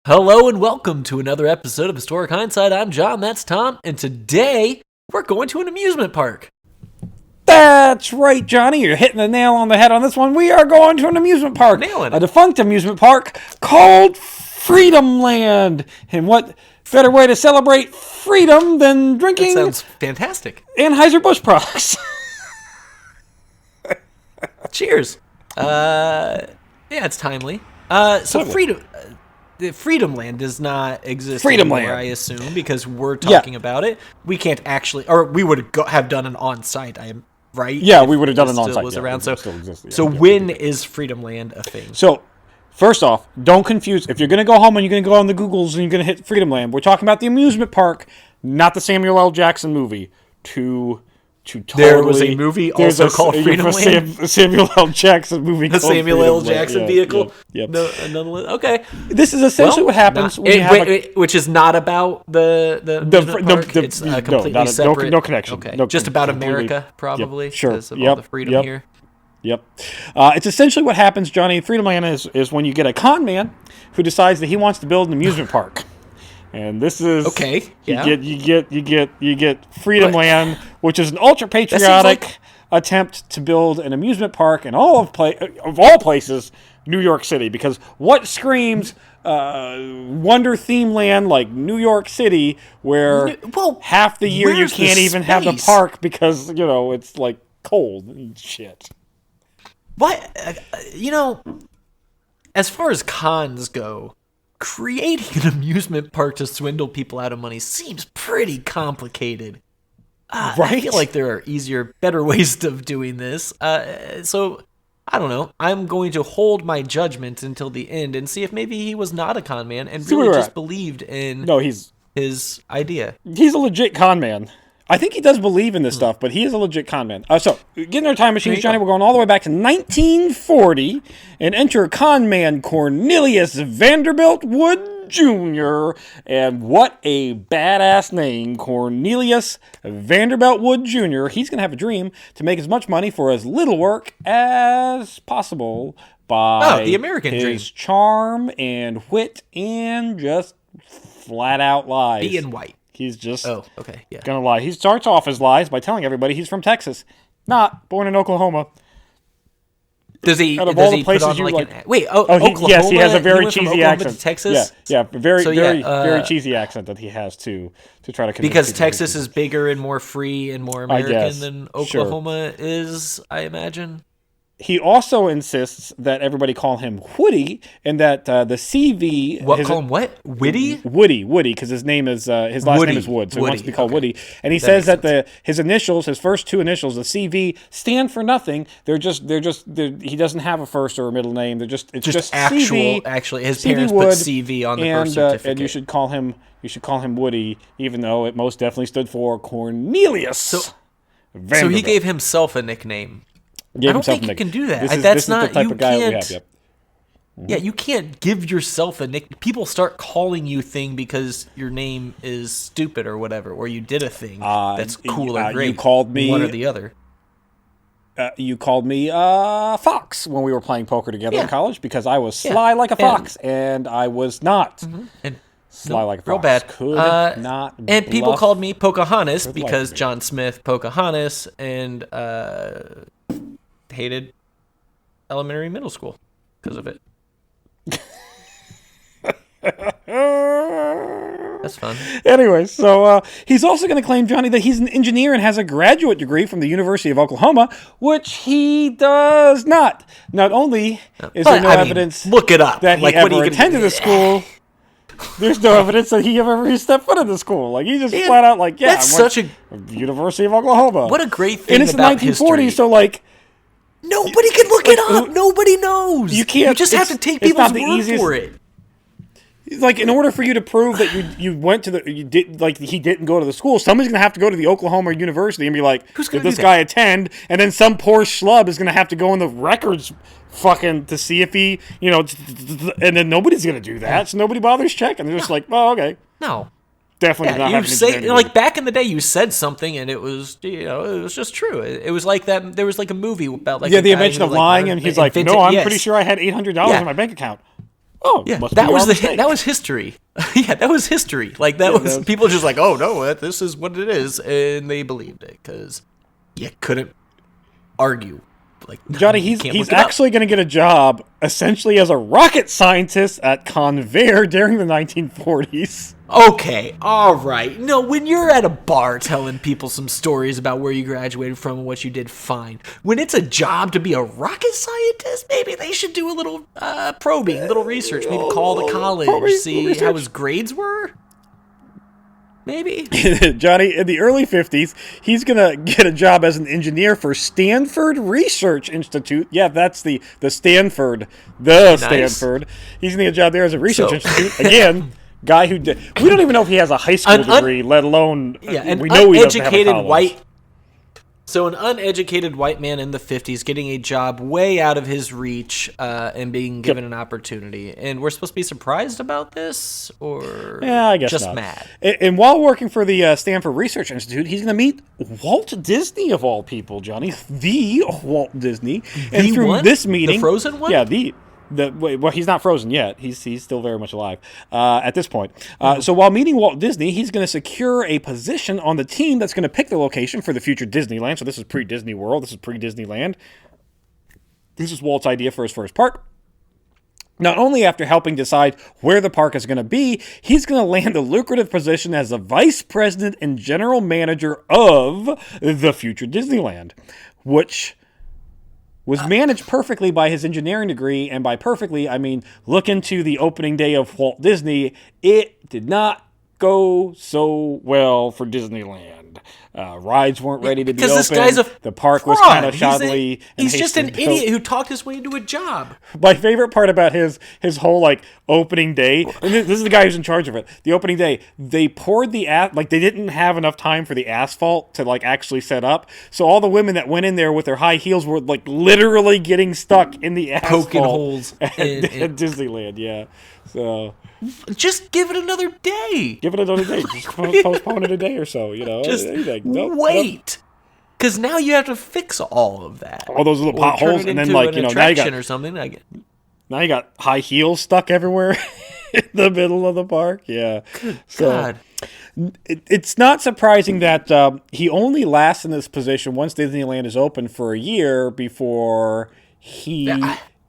Hello and welcome to another episode of Historic Hindsight. I'm John, that's Tom, and today we're going to an amusement park. That's right, Johnny. You're hitting the nail on the head on this one. We are going to an amusement park. Nailing it. A defunct amusement park called Freedomland. And what better way to celebrate freedom than drinking That sounds fantastic. Anheuser-Busch products? Cheers. Yeah, it's timely. So Freedomland does not exist anymore, I assume, because we're talking about it. We can't actually, or we would have done an on-site, I am right? Yeah, we would have done an on-site. Was around. So when is Freedomland a thing? So, first off, don't confuse. If you're going to go home and you're going to go on the Googles and you're going to hit Freedomland, we're talking about the amusement park, not the Samuel L. Jackson movie. There was a movie also called Freedomland? Samuel L. Jackson movie the called Samuel L. Jackson vehicle? Yep. No, okay. This is essentially what happens when you have which is not about the amusement park? It's completely separate? No connection. Okay. No, just about America, probably? Yep, sure. Because of all the freedom here? Yep. It's essentially what happens, Johnny, in Freedomland is when you get a con man who decides that he wants to build an amusement park. And this is okay. Yeah. You get Freedomland, which is an ultra patriotic attempt to build an amusement park in all places, New York City. Because what screams wonder theme land like New York City, where half the year you can't even have the park because it's like cold and shit. What as far as cons go, creating an amusement park to swindle people out of money seems pretty complicated. Right? I feel like there are easier, better ways of doing this. So, I don't know. I'm going to hold my judgment until the end and see if maybe he was not a con man and really just believed in his idea. He's a legit con man. I think he does believe in this stuff, but he is a legit con man. So, get in our time machines, Johnny. We're going all the way back to 1940 and enter con man Cornelius Vanderbilt Wood Jr. And what a badass name, Cornelius Vanderbilt Wood Jr. He's going to have a dream to make as much money for as little work as possible by the American dream. His charm and wit and just flat out lies. Being white. He's just gonna lie. He starts off his lies by telling everybody he's from Texas, not born in Oklahoma. Does he? Out of does all the he places put on you like Oklahoma? Yes, he has a very cheesy Oklahoma accent. To Texas? Yeah, very cheesy accent that he has to try to convince because Texas is bigger and more free and more American than Oklahoma sure. is, I imagine. He also insists that everybody call him Woody, and that the CV. Call him what? Witty? Woody, because his name is his last name is Wood, so he wants to be called Woody. And he says that his initials, his first two initials, the CV, stand for nothing. They're just. He doesn't have a first or a middle name. It's just actual. CV, actually, his CV parents Wood, put CV on the birth certificate. And you should call him Woody, even though it most definitely stood for Cornelius. So he gave himself a nickname. I don't think you can do that. This is the type of guy we have. Yep. Yeah, you can't give yourself a nickname. People start calling you thing because your name is stupid or whatever, or you did a thing that's cool or great. You called me one or the other. You called me Fox when we were playing poker together in college because I was sly like a fox, and I was not. Mm-hmm. And sly like a fox. Real bad. Could not. And people called me Pocahontas because John Smith Pocahontas and hated elementary middle school because of it. That's fun. Anyway, so he's also going to claim, Johnny, that he's an engineer and has a graduate degree from the University of Oklahoma, which he does not. Not only is there no evidence look it up. That he ever attended the school, there's no evidence that he ever stepped foot in the school. Like, he just flat out that's such a University of Oklahoma. What a great thing and it's about the 1940s, history. So nobody can look it up. Nobody knows. You can't. You just have to take people's word for it. Like, in order for you to prove that you went to he didn't go to the school, somebody's going to have to go to the Oklahoma University and be like, did this guy attend? And then some poor schlub is going to have to go in the records fucking to see if he, and then nobody's going to do that. So nobody bothers checking. They're just like, oh, okay. No. Definitely not you say, like, back in the day, you said something and it was, it was just true. It was like that. There was like a movie about like the invention of lying, and he's like, no, I'm pretty sure I had $800 in my bank account. Oh, Yeah, must that be was our mistake. that was history. Yeah, that was history. Like that was people just like, oh no, this is what it is, and they believed it because you couldn't argue. Like Johnny, you he's can't look it up. actually going to get a job essentially as a rocket scientist at Convair during the 1940s. Okay, all right. No, when you're at a bar telling people some stories about where you graduated from and what you did, fine. When it's a job to be a rocket scientist, maybe they should do a little probing, a little research. Maybe call the college, see how his grades were. Maybe. Johnny, in the early 50s, he's going to get a job as an engineer for Stanford Research Institute. Yeah, that's the Stanford. Nice. Stanford. He's going to get a job there as a research institute. Again, guy who did. We don't even know if he has a high school degree, let alone. An we know he doesn't have a college. white. So an uneducated white man in the 50s getting a job way out of his reach and being given an opportunity. And we're supposed to be surprised about this? Or I guess just not. mad? And while working for the Stanford Research Institute, he's going to meet Walt Disney, of all people, Johnny. The Walt Disney. And the through one? this meeting... The frozen one? Yeah, well, he's not frozen yet. He's still very much alive at this point. So while meeting Walt Disney, he's going to secure a position on the team that's going to pick the location for the future Disneyland. So this is pre-Disney World. This is pre-Disneyland. This is Walt's idea for his first park. Not only after helping decide where the park is going to be, he's going to land a lucrative position as the vice president and general manager of the future Disneyland, which was managed perfectly by his engineering degree, and by perfectly, I mean, look into the opening day of Walt Disney. It did not go so well for Disneyland. Rides weren't ready to be open. Because this guy's the park was kind of shoddily. He's just an idiot who talked his way into a job. My favorite part about his whole like opening day, and this is the guy who's in charge of it. The opening day, they poured they didn't have enough time for the asphalt to like actually set up. So all the women that went in there with their high heels were like literally getting stuck in the asphalt, poking holes at Disneyland. Yeah, so. Just give it another day. Give it another day. Just postpone it a day or so, Just wait. Because now you have to fix all of that. All those little potholes, and then now you got or something. Now you got high heels stuck everywhere in the middle of the park. Yeah. Good God. It's not surprising that he only lasts in this position once Disneyland is open for a year before he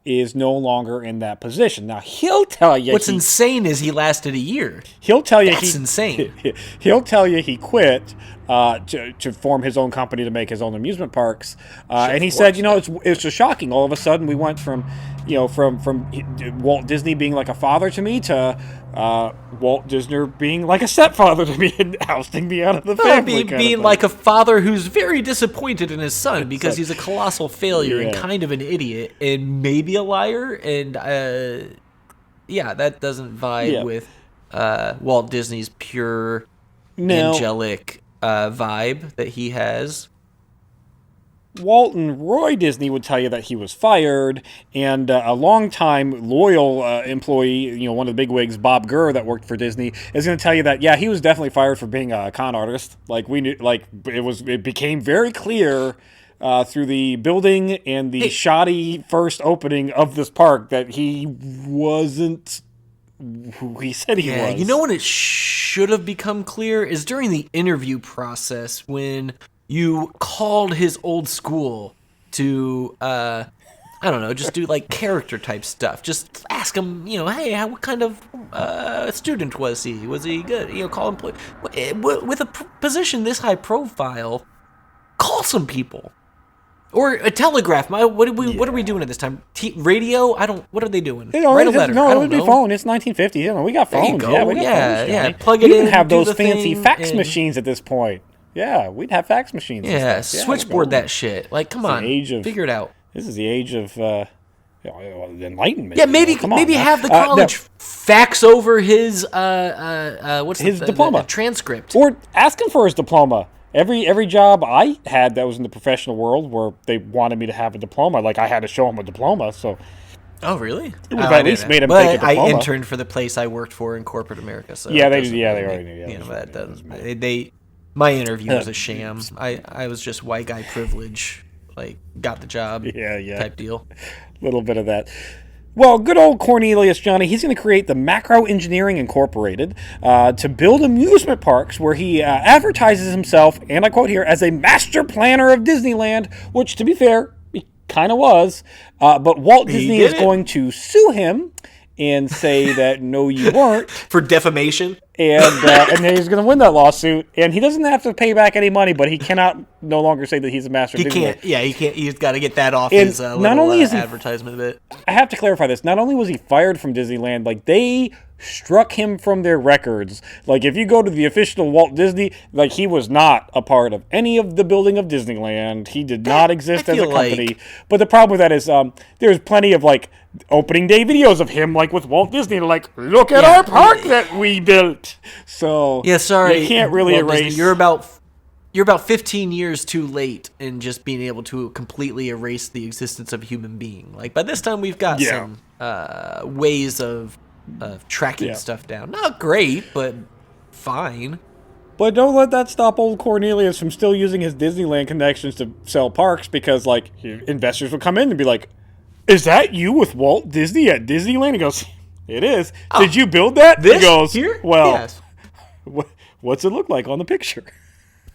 is no longer in that position. Now, he'll tell you... What's insane is he lasted a year. He'll tell you... That's insane. He'll tell you he quit to form his own company to make his own amusement parks. And he said, it's just shocking. All of a sudden, we went from Walt Disney being like a father to me to Walt Disney being like a stepfather to me and ousting me out of the family. Being like a father who's very disappointed in his son because he's a colossal failure and kind of an idiot and maybe a liar. And that doesn't vibe with Walt Disney's pure angelic vibe that he has. Walt and Roy Disney would tell you that he was fired, and a longtime loyal employee, one of the bigwigs, Bob Gurr, that worked for Disney, is going to tell you that he was definitely fired for being a con artist. Like we knew, it became very clear through the building and the shoddy first opening of this park that he wasn't who he said he was. You know when it should have become clear is during the interview process when you called his old school to, I don't know, just do like character type stuff. Just ask him, hey, what kind of student was he? Was he good? Call him. With a position this high profile, call some people. Or a telegraph. What are we doing at this time? Radio? What are they doing? Write a letter. No, it would be phone. It's 1950. We got phones. Yeah, we got phones. Plug it in. We didn't have those fancy fax machines at this point. Yeah, we'd have fax machines. Yeah, switchboard that shit. Like, come on, figure it out. This is the age of the Enlightenment. Yeah, maybe have the college fax over his his diploma, the transcript, or ask him for his diploma. Every job I had that was in the professional world where they wanted me to have a diploma, like I had to show them a diploma. So. Oh really? It would have at least made him take a diploma. I interned for the place I worked for in corporate America. So they already knew. That doesn't. My interview was a sham. I was just white guy privilege, like got the job type deal. A little bit of that. Well, good old Cornelius, Johnny, he's going to create the Macro Engineering Incorporated to build amusement parks where he advertises himself, and I quote here, as a master planner of Disneyland, which, to be fair, he kind of was. But Walt Disney is going to sue him and say that, no, you weren't. For defamation. And then he's going to win that lawsuit. And he doesn't have to pay back any money, but he cannot no longer say that he's a master of Disneyland. He can't. Yeah, he can't. He's got to get that off his not only is advertisement of it. I have to clarify this. Not only was he fired from Disneyland, like, they struck him from their records. Like, if you go to the official Walt Disney, like, he was not a part of any of the building of Disneyland. He did not exist as a company. But the problem with that is there's plenty of, like, opening day videos of him, like, with Walt Disney, like, look at our park that we built. So yeah, sorry, you can't really Walt erase. Disney, you're about 15 years too late in just being able to completely erase the existence of a human being. Like, by this time, we've got some ways of tracking stuff down. Not great, but fine. But don't let that stop old Cornelius from still using his Disneyland connections to sell parks, because, like, investors will come in and be like, is that you with Walt Disney at Disneyland? He goes, it is. Did you build that? This? He goes, here? Well, yes. What's it look like on the picture?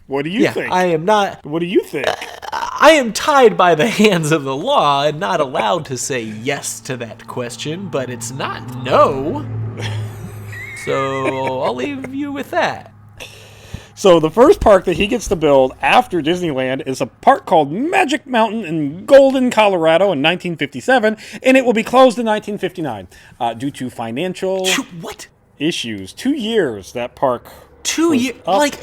What do you think? I am not. What do you think? I am tied by the hands of the law and not allowed to say yes to that question, but it's not no. So I'll leave you with that. So the first park that he gets to build after Disneyland is a park called Magic Mountain in Golden, Colorado in 1957, and it will be closed in 1959 due to financial issues. 2 years that park. 2 years? Like,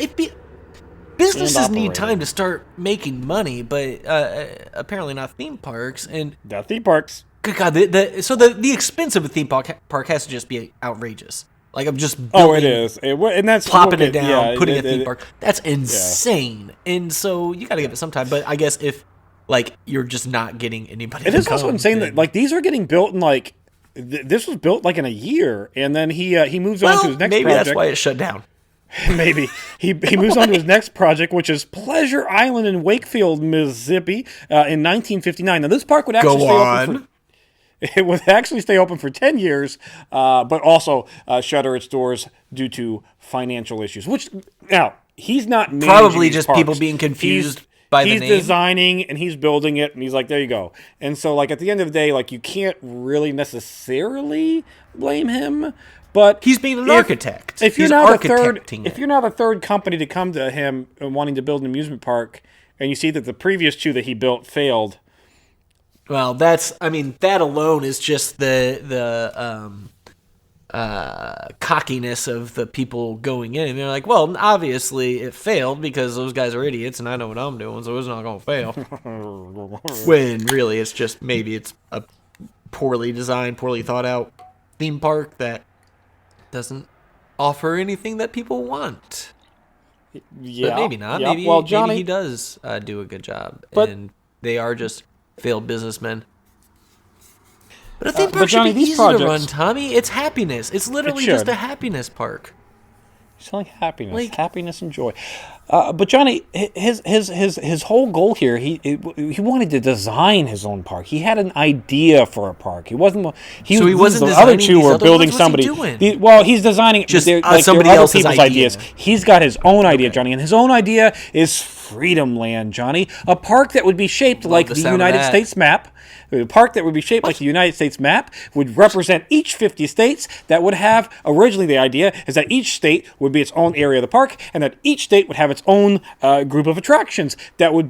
businesses need time to start making money, but apparently not theme parks. And not theme parks. Good God, the expense of a theme park has to just be outrageous. Like, I'm just it is, and that's plopping it down, putting a theme park. That's insane. Yeah. And so you got to give it some time. But I guess if, like, you're just not getting anybody, it is also insane that, like, these are getting built in, like, this was built like in a year, and then he moves on to his next project. Maybe that's why it shut down. Maybe he moves on to his next project, which is Pleasure Island in Wakefield, Mississippi, in 1959. Now, this park would actually it would actually stay open for 10 years, but also shutter its doors due to financial issues. Which, now, he's not probably just parks. People being confused by the name. He's designing and he's building it, and he's like, there you go. And so, like, at the end of the day, like, you can't really necessarily blame him. But he's being an architect. If you're now the third company to come to him wanting to build an amusement park, and you see that the previous two that he built failed. Well, that alone is just the cockiness of the people going in. And they're like, well, obviously it failed because those guys are idiots, and I know what I'm doing, so it's not going to fail. When really maybe it's a poorly designed, poorly thought out theme park that doesn't offer anything that people want. Yeah, but maybe not. Yeah. Maybe, well, Johnny, maybe he does do a good job, and they are just failed businessmen. But a theme park should be easy to run, Tommy. It's happiness. It's literally just a happiness park. It's like happiness, happiness and joy. But Johnny, his whole goal here, he wanted to design his own park. He had an idea for a park. He wasn't. He wasn't. The other two were building somebody. He's designing just somebody else's ideas. He's got his own idea, Johnny, and his own idea is Freedomland, Johnny, a park that would be shaped like the United States map. A park that would be shaped like the United States map would represent each 50 states that would have, originally the idea is that each state would be its own area of the park, and that each state would have its own group of attractions that would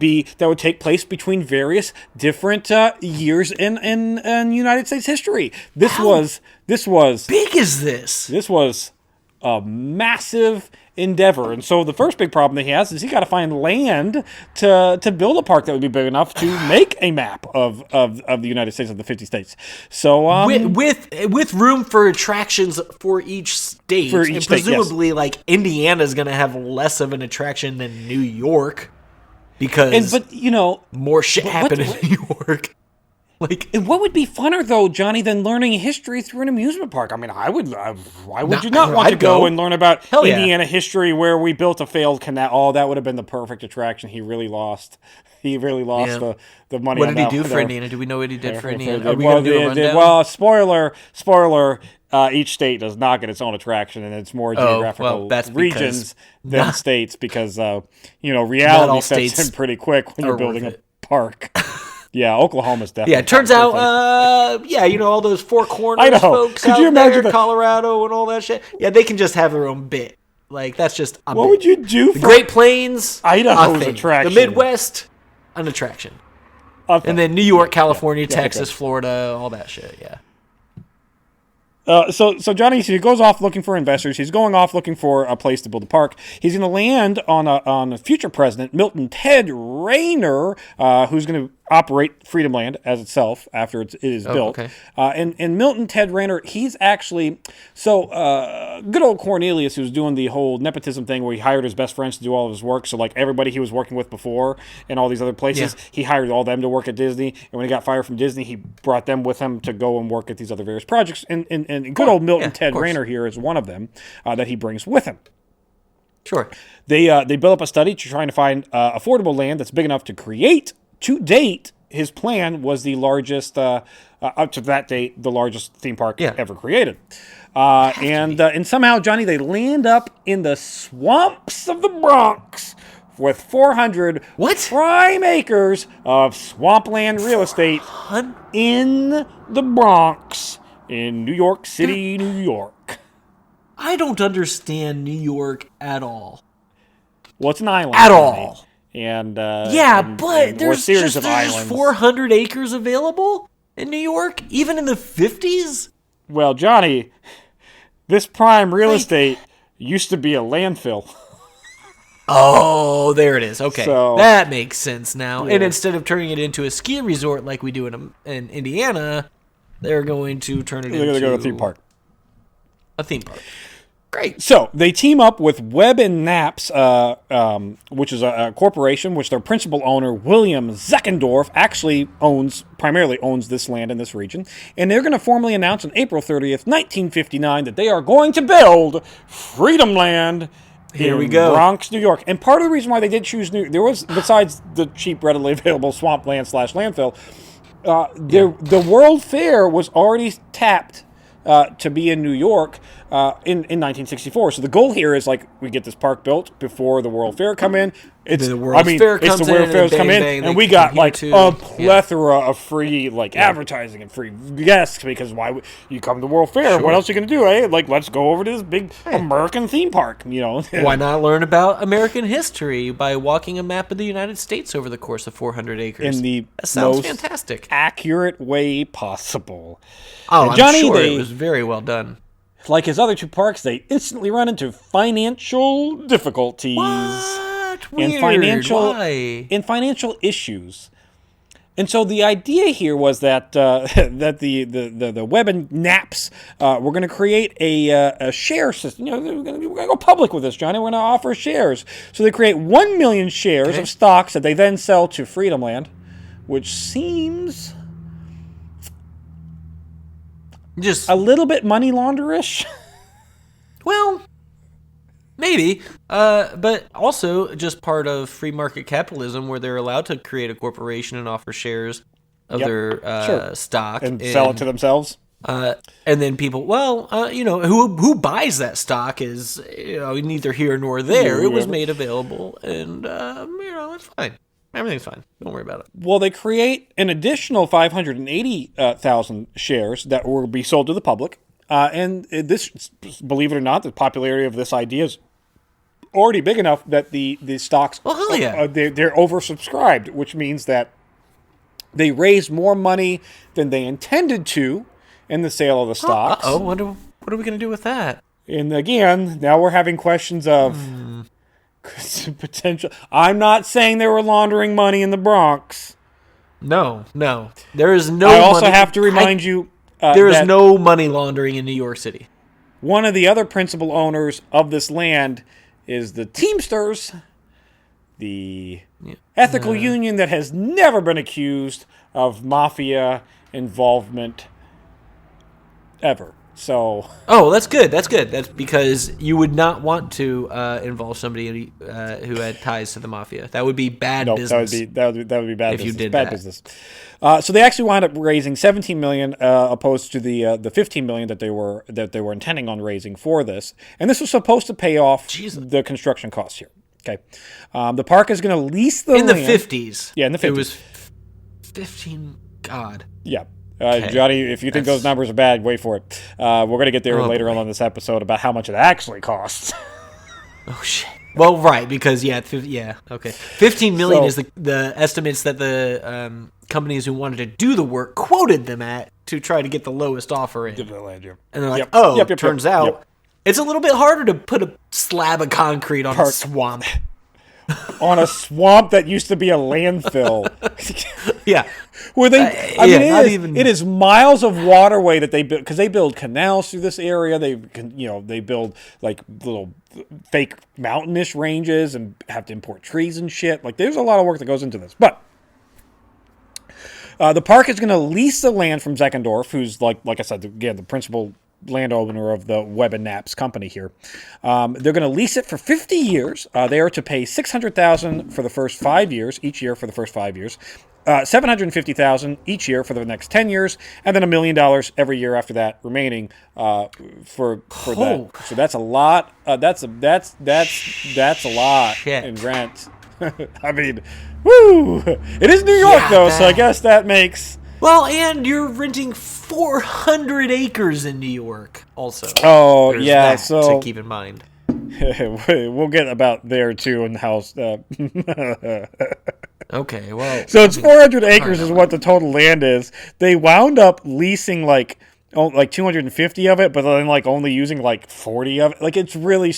take place between various different years in United States history. This was big is this? This was a massive endeavor. And so the first big problem that he has is he got to find land to build a park that would be big enough to make a map of the United States, of the 50 states. So with room for attractions for each state, presumably like Indiana's going to have less of an attraction than New York because more shit happened in New York. Like, and what would be funner, though, Johnny, than learning history through an amusement park? I mean, why would you not want to go and learn about Indiana history where we built a failed canal? Oh, that would have been the perfect attraction. He really lost. He really lost the money. What did he do for Indiana? Do we know what he did for Indiana? Are we going to do a rundown? Well, spoiler. Each state does not get its own attraction, and it's more geographical regions than states because reality sets in pretty quick when you're building a park. Yeah, Oklahoma's definitely. Yeah, it turns out, all those Four Corners folks Could out you imagine there, Colorado and all that shit. Yeah, they can just have their own bit. Like, that's just a What bit. would you do for the Great Plains? Idaho's attraction. The Midwest, an attraction. And then New York, California, Texas, Florida, all that shit, yeah. So Johnny, he goes off looking for investors. He's going off looking for a place to build a park. He's going to land on a future president, Milton Ted Rayner, who's going to operate Freedomland as itself after it is built. Okay. And Milton Ted Rayner, he's actually good old Cornelius, who's doing the whole nepotism thing where he hired his best friends to do all of his work. So like everybody he was working with before and all these other places, he hired all them to work at Disney. And when he got fired from Disney, he brought them with him to go and work at these other various projects. And good old Milton Ted Rayner here is one of them that he brings with him. Sure. They built up a study to trying to find affordable land that's big enough to create. To date, his plan was the largest, up to that date, the largest theme park ever created. And somehow, Johnny, they land up in the swamps of the Bronx with 400 prime acres of swampland real estate in the Bronx in New York City, New York. I don't understand New York at all. Well, it's an island. At all. And but there's just 400 400 acres available in New York, even in the 50s. Well, Johnny, this prime real estate used to be a landfill. Oh, there it is. Okay, so, that makes sense now. Yeah. And instead of turning it into a ski resort like we do in Indiana, they're going to turn it into to go to a theme park. A theme park. Great. So they team up with Webb and Knapp's, which is a corporation which their principal owner, William Zeckendorf, actually primarily owns this land in this region. And they're going to formally announce on April 30th, 1959, that they are going to build Freedomland in Bronx, New York. And part of the reason why they did choose there was, besides the cheap, readily available swampland / landfill, the World Fair was already tapped to be in New York in 1964. So the goal here is we get this park built before the World Fair come in. The World Fair comes in, and we got a plethora of free advertising and free guests because you come to the World Fair? Sure. What else are you gonna do? Eh? Let's go over to this big American theme park. Why not learn about American history by walking a map of the United States over the course of 400 acres? In the that sounds most fantastic, accurate way possible. Oh, and Johnny, I'm sure it was very well done. Like his other two parks, they instantly run into financial difficulties. What? Weird. And financial issues. And so the idea here was that the Webb and Knapp's were going to create a share system. We're going to go public with this, Johnny. We're going to offer shares. So they create 1 million shares of stocks that they then sell to Freedomland, which seems just a little bit money launderish. Well, maybe, but also just part of free market capitalism where they're allowed to create a corporation and offer shares of their stock and sell it to themselves. And then people, who buys that stock is neither here nor there. It was made available, and it's fine. Everything's fine. Don't worry about it. Well, they create an additional 580,000 shares that will be sold to the public. And this, believe it or not, the popularity of this idea is already big enough that the stocks, they're oversubscribed, which means that they raised more money than they intended to in the sale of the stocks. What are we going to do with that? And again, now we're having questions of potential. I'm not saying they were laundering money in the Bronx. No. There is no I also have to remind you there is no money laundering in New York City. One of the other principal owners of this land is the Teamsters, the ethical union that has never been accused of mafia involvement ever. So, that's good. That's good. That's because you would not want to involve somebody who had ties to the mafia. That would be bad business. That would be bad if business. you did bad that. business. So they actually wound up raising $17 million, opposed to the $15 million that they were intending on raising for this, and this was supposed to pay off the construction costs here. Okay, the park is going to lease the land. The 50s. Yeah, in the 50s. It was 15. God. Yeah. Johnny, if you think those numbers are bad, wait for it. We're going to get there later on this episode about how much it actually costs. Oh, shit. Well, right, because, okay. 15 million is the estimates that the companies who wanted to do the work quoted them at to try to get the lowest offer in. And they're like, turns out it's a little bit harder to put a slab of concrete on a swamp. On a swamp that used to be a landfill. Yeah. Where it is miles of waterway that they build, because they build canals through this area. They build like little fake mountainous ranges and have to import trees and shit. Like, there's a lot of work that goes into this. But the park is going to lease the land from Zeckendorf, who's like I said, again, the principal landowner of the Webb and Knapp's company here. They're going to lease it for 50 years. They are to pay $600,000 for the first 5 years, each year for the first 5 years, $750,000 each year for the next 10 years, and then $1 million every year after that remaining for that. So that's a lot. That's a lot in rent. I mean, woo! It is New York though, so I guess that makes. Well, and you're renting 400 acres in New York also. Oh, There's so to keep in mind. We'll get about there too in the house. Okay, well. So it's 400 acres is what the total land is. They wound up leasing like 250 of it, but then like only using like 40 of it. Like, it's really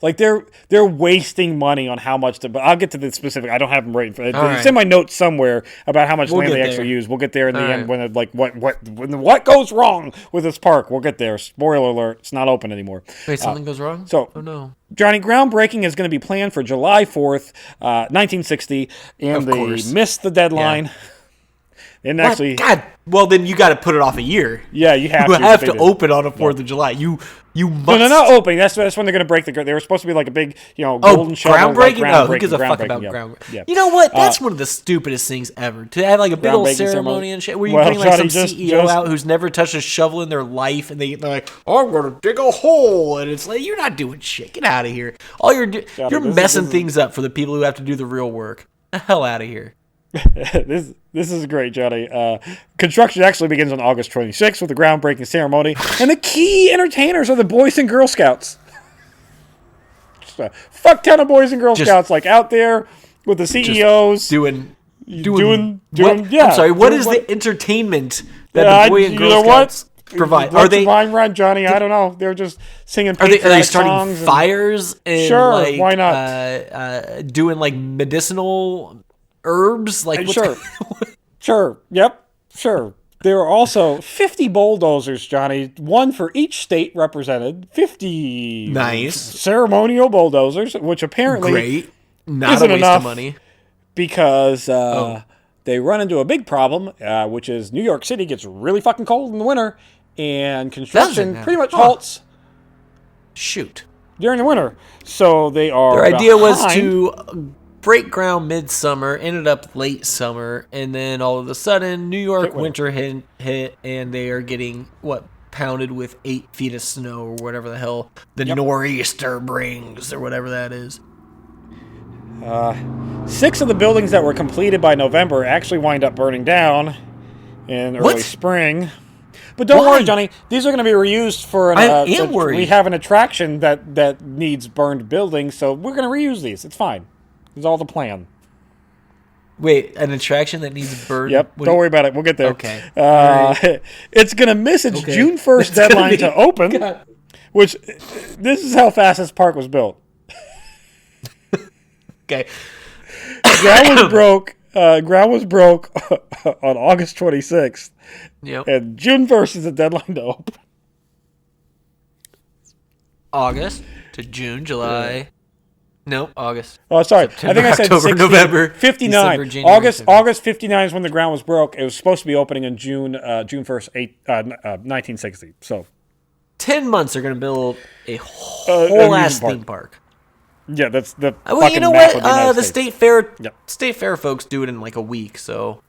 like they're wasting money on how much to. But I'll get to the specific. I don't have them right. It's in my notes somewhere about how much land they actually use. We'll get there in the end when what goes wrong with this park. We'll get there. Spoiler alert: it's not open anymore. Wait, something goes wrong? So, oh no. Johnny, groundbreaking is going to be planned for July 4th, 1960, and they missed the deadline. Yeah. And actually, God, well then you got to put it off a year. Yeah, you have to. You have to open on the 4th of July. You must. No, not opening. That's when they're going to break the. They were supposed to be like a big, golden shovel. Groundbreaking. Like who gives a fuck about groundbreaking? Yeah. You know what? That's one of the stupidest things ever. To have like a big old ceremony and shit, where you bring like some CEO out who's never touched a shovel in their life, and they're like, "I'm going to dig a hole," and it's like, you're not doing shit. Get out of here. All you're messing things up for the people who have to do the real work. The hell out of here. This is great, Johnny. Construction actually begins on August 26th with the groundbreaking ceremony, and the key entertainers are the Boys and Girl Scouts. Fuck ton of Boys and Girl Scouts, like out there with the CEOs doing. Yeah. I'm sorry. What is the entertainment that the Boy and Girl Scouts provide? Are they line run, Johnny? I don't know. They're just singing. Are they starting fires? And sure. Like, why not? Doing like medicinal herbs, like sure, yep, sure. There are also 50 bulldozers, Johnny, one for each state represented. 50 ceremonial bulldozers, which apparently not a waste of money, because they run into a big problem, which is New York City gets really fucking cold in the winter, and construction pretty much halts. Shoot, during the winter, so they are. Their idea was to break ground midsummer, ended up late summer, and then all of a sudden New York winter hit, and they are getting pounded with 8 feet of snow or whatever the hell the nor'easter brings or whatever that is. 6 of the buildings that were completed by November actually wind up burning down in early spring. But don't worry, Johnny. These are going to be reused for. I am worried. We have an attraction that needs burned buildings, so we're going to reuse these. It's fine. It's all the plan. Wait, an attraction that needs burned? Yep, don't worry about it. We'll get there. Okay. It's going to miss its June 1st deadline to open, which this is how fast this park was built. Okay. Ground was broke on August 26th. Yep. And June 1st is the deadline to open. August to June, July. Nope, August. Oh, sorry. September, I think I said October, 16, November, 59. December, January, August February. August 59 is when the ground was broke. It was supposed to be opening in June 1st, 1960. So 10 months they're going to build a whole ass theme park. Yeah, that's the Well, fucking you know map what? of the United The States. state fair folks do it in like a week, so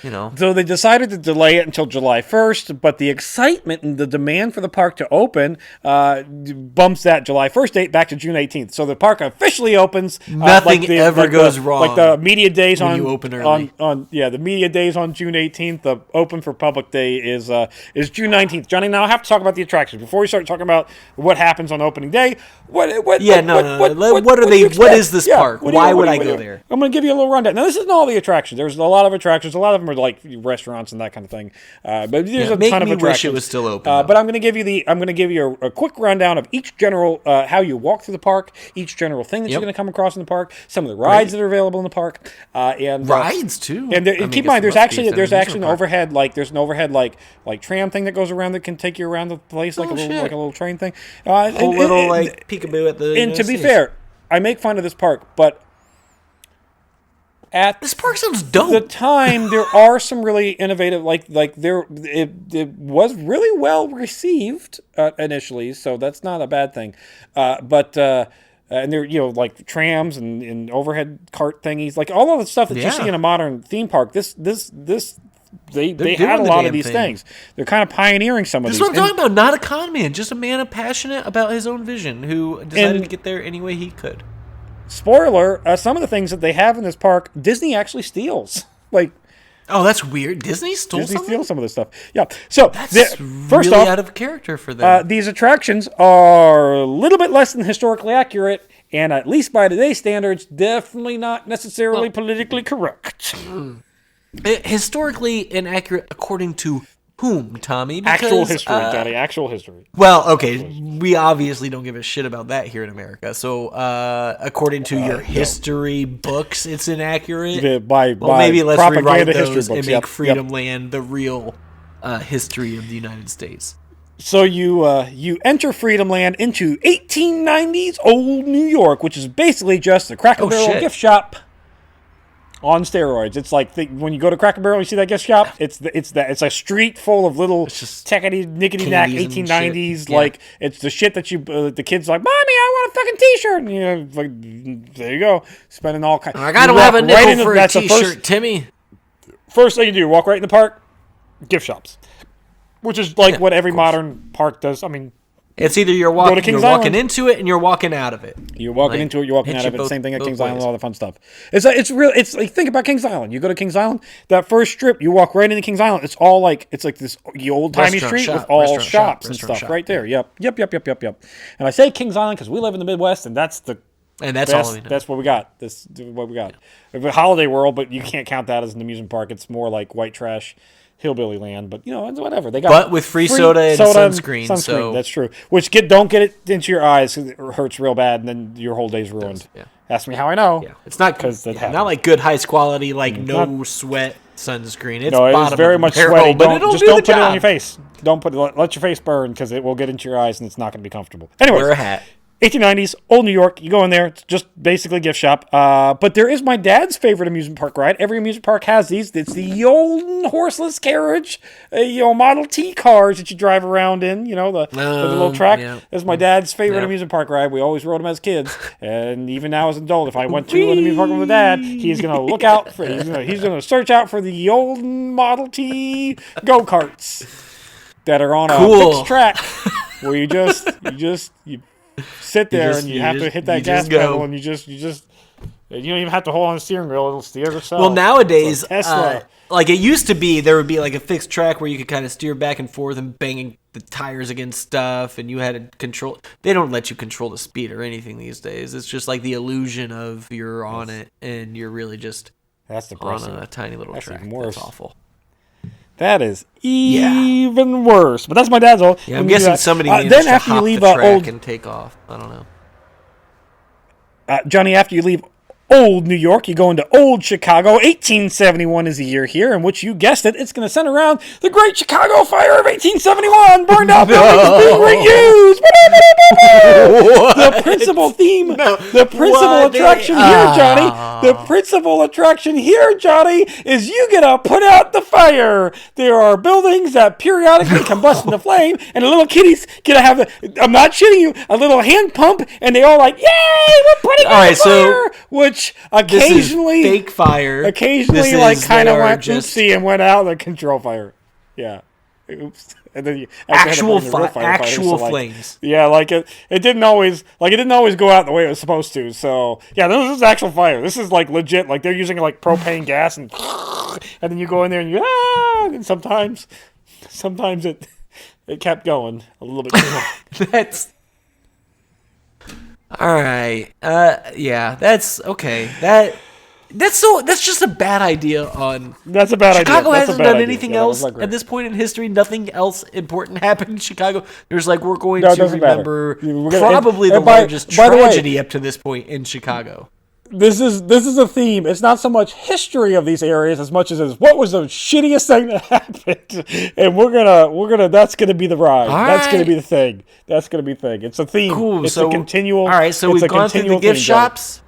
you know. So they decided to delay it until July 1st, but the excitement and the demand for the park to open bumps that July 1st date back to June 18th. So the park officially opens. Nothing ever goes wrong. Like the media days when on you open early. The media days on June 18th. The open for public day is June 19th. Johnny, now I have to talk about the attractions before we start talking about what happens on opening day. What is this park? Why would I go there? I'm going to give you a little rundown. Now, this isn't all the attractions. There's a lot of attractions. A lot of them are like restaurants and that kind of thing. But there's a ton of attractions. Wish it was still open. But I'm going to give you a quick rundown of each general how you walk through the park, each general thing that you're going to come across in the park, some of the rides that are available in the park, and rides too. And keep in mind, there's actually an overhead tram thing that goes around that can take you around the place like a little train thing. Peekaboo at the. And to be fair, I make fun of this park, but at this park sounds dope. The time there are some really innovative, it was really well received initially, so that's not a bad thing. And there, like trams and overhead cart thingies, like all of the stuff that you see in a modern theme park. They had a lot of these things. They're kind of pioneering some of these. This is what I'm talking about. Not a con man, just a man passionate about his own vision who decided to get there any way he could. Spoiler: some of the things that they have in this park, Disney actually steals. Oh, that's weird. Disney steals some of this stuff. Yeah. So that's first really off, out of character for them. These attractions are a little bit less than historically accurate, and at least by today's standards, definitely not necessarily politically correct. Historically inaccurate according to whom, Tommy? Actual history, Johnny. Actual history. Well, okay. We obviously don't give a shit about that here in America. So, according to your history books, it's inaccurate. Maybe let's rewrite those books. And make Freedomland the real history of the United States. So you enter Freedomland into 1890s old New York, which is basically just a Cracker Barrel gift shop on steroids. It's like when you go to Cracker Barrel, you see that gift shop. It's a street full of little techity nickety knack 1890s. Like it's the shit that the kids are like, Mommy, I want a fucking T-shirt. And there you go, spending all kinds. I don't have a nickel for a T-shirt, Timmy. First thing you do, walk right in the park, gift shops, which is like what every modern park does. I mean. It's either you're walking into it and you're walking out of it. You're walking into it, you're walking out of it. Same thing at Kings Island, all the fun stuff. It's like think about Kings Island. You go to Kings Island, that first strip, you walk right into Kings Island. It's all like this old timey street with all shops and stuff right there. Yep. And I say Kings Island because we live in the Midwest, and that's all we know. That's what we got. This is what we got. Yeah. Holiday World, but you can't count that as an amusement park. It's more like white trash. Hillbilly land, but it's whatever they got. But with free soda and sunscreen, so that's true. Which don't get it into your eyes because it hurts real bad, and then your whole day's ruined. Yeah. Ask me how I know. Yeah, it's not because not like good high quality sweat sunscreen. It's very much sweaty. Don't put it on your face. Let your face burn because it will get into your eyes and it's not going to be comfortable. Anyway, wear a hat. 1890s, old New York. You go in there, it's just basically a gift shop. But there is my dad's favorite amusement park ride. Every amusement park has these. It's the old horseless carriage, Model T cars that you drive around in, the little track. Yeah. That's my dad's favorite amusement park ride. We always rode them as kids. And even now as an adult, if I went to an amusement park with my dad, he's going to look out for, he's going to search out for the old Model T go-karts that are on a fixed track where you sit there and you have to hit that gas pedal and you don't even have to hold on the steering wheel. It'll steer itself. Well, nowadays, like it used to be, there would be like a fixed track where you could kind of steer back and forth and banging the tires against stuff, and you had to control. They don't let you control the speed or anything these days. It's just like the illusion of you're on it and you're really just on a tiny little track. That's awful. That is even worse. But that's my dad's old. Yeah, I'm guessing somebody needs to hop the track and take off. I don't know. Johnny, after you leave old New York, you go into old Chicago. 1871 is the year here in which, you guessed it, it's going to center around the Great Chicago Fire of 1871. Burned out buildings being reused. The principal theme, the principal attraction here, Johnny. The principal attraction here, Johnny, is you get to put out the fire. There are buildings that periodically combust into flame, and the little kiddies get to have I'm not shitting you, a little hand pump, and they all like, yay, we're putting out the fire, which occasionally fake fire. Occasionally, like kind of went oopsie and went out the control fire. Yeah. Oops. And then actual flames. Yeah, like it didn't always go out the way it was supposed to. So yeah, this is actual fire. This is like legit. Like they're using like propane gas and then you go in there and and sometimes it kept going a little bit too long. That's all right. Yeah, that's okay. That's just a bad idea on... That's a bad Chicago idea. hasn't done anything else at this point in history. Nothing else important happened in Chicago. There's like, we're going to remember probably the largest tragedy up to this point in Chicago. This is a theme. It's not so much history of these areas as much as what was the shittiest thing that happened. And we're gonna that's gonna be the ride. That's gonna be the thing. That's gonna be the thing. It's a theme. Cool. It's a continual. All right, so we've gone through the gift shops.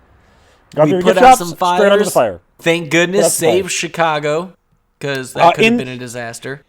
We put out some fires. Straight under the fire. Thank goodness, saved Chicago, because that could have been a disaster.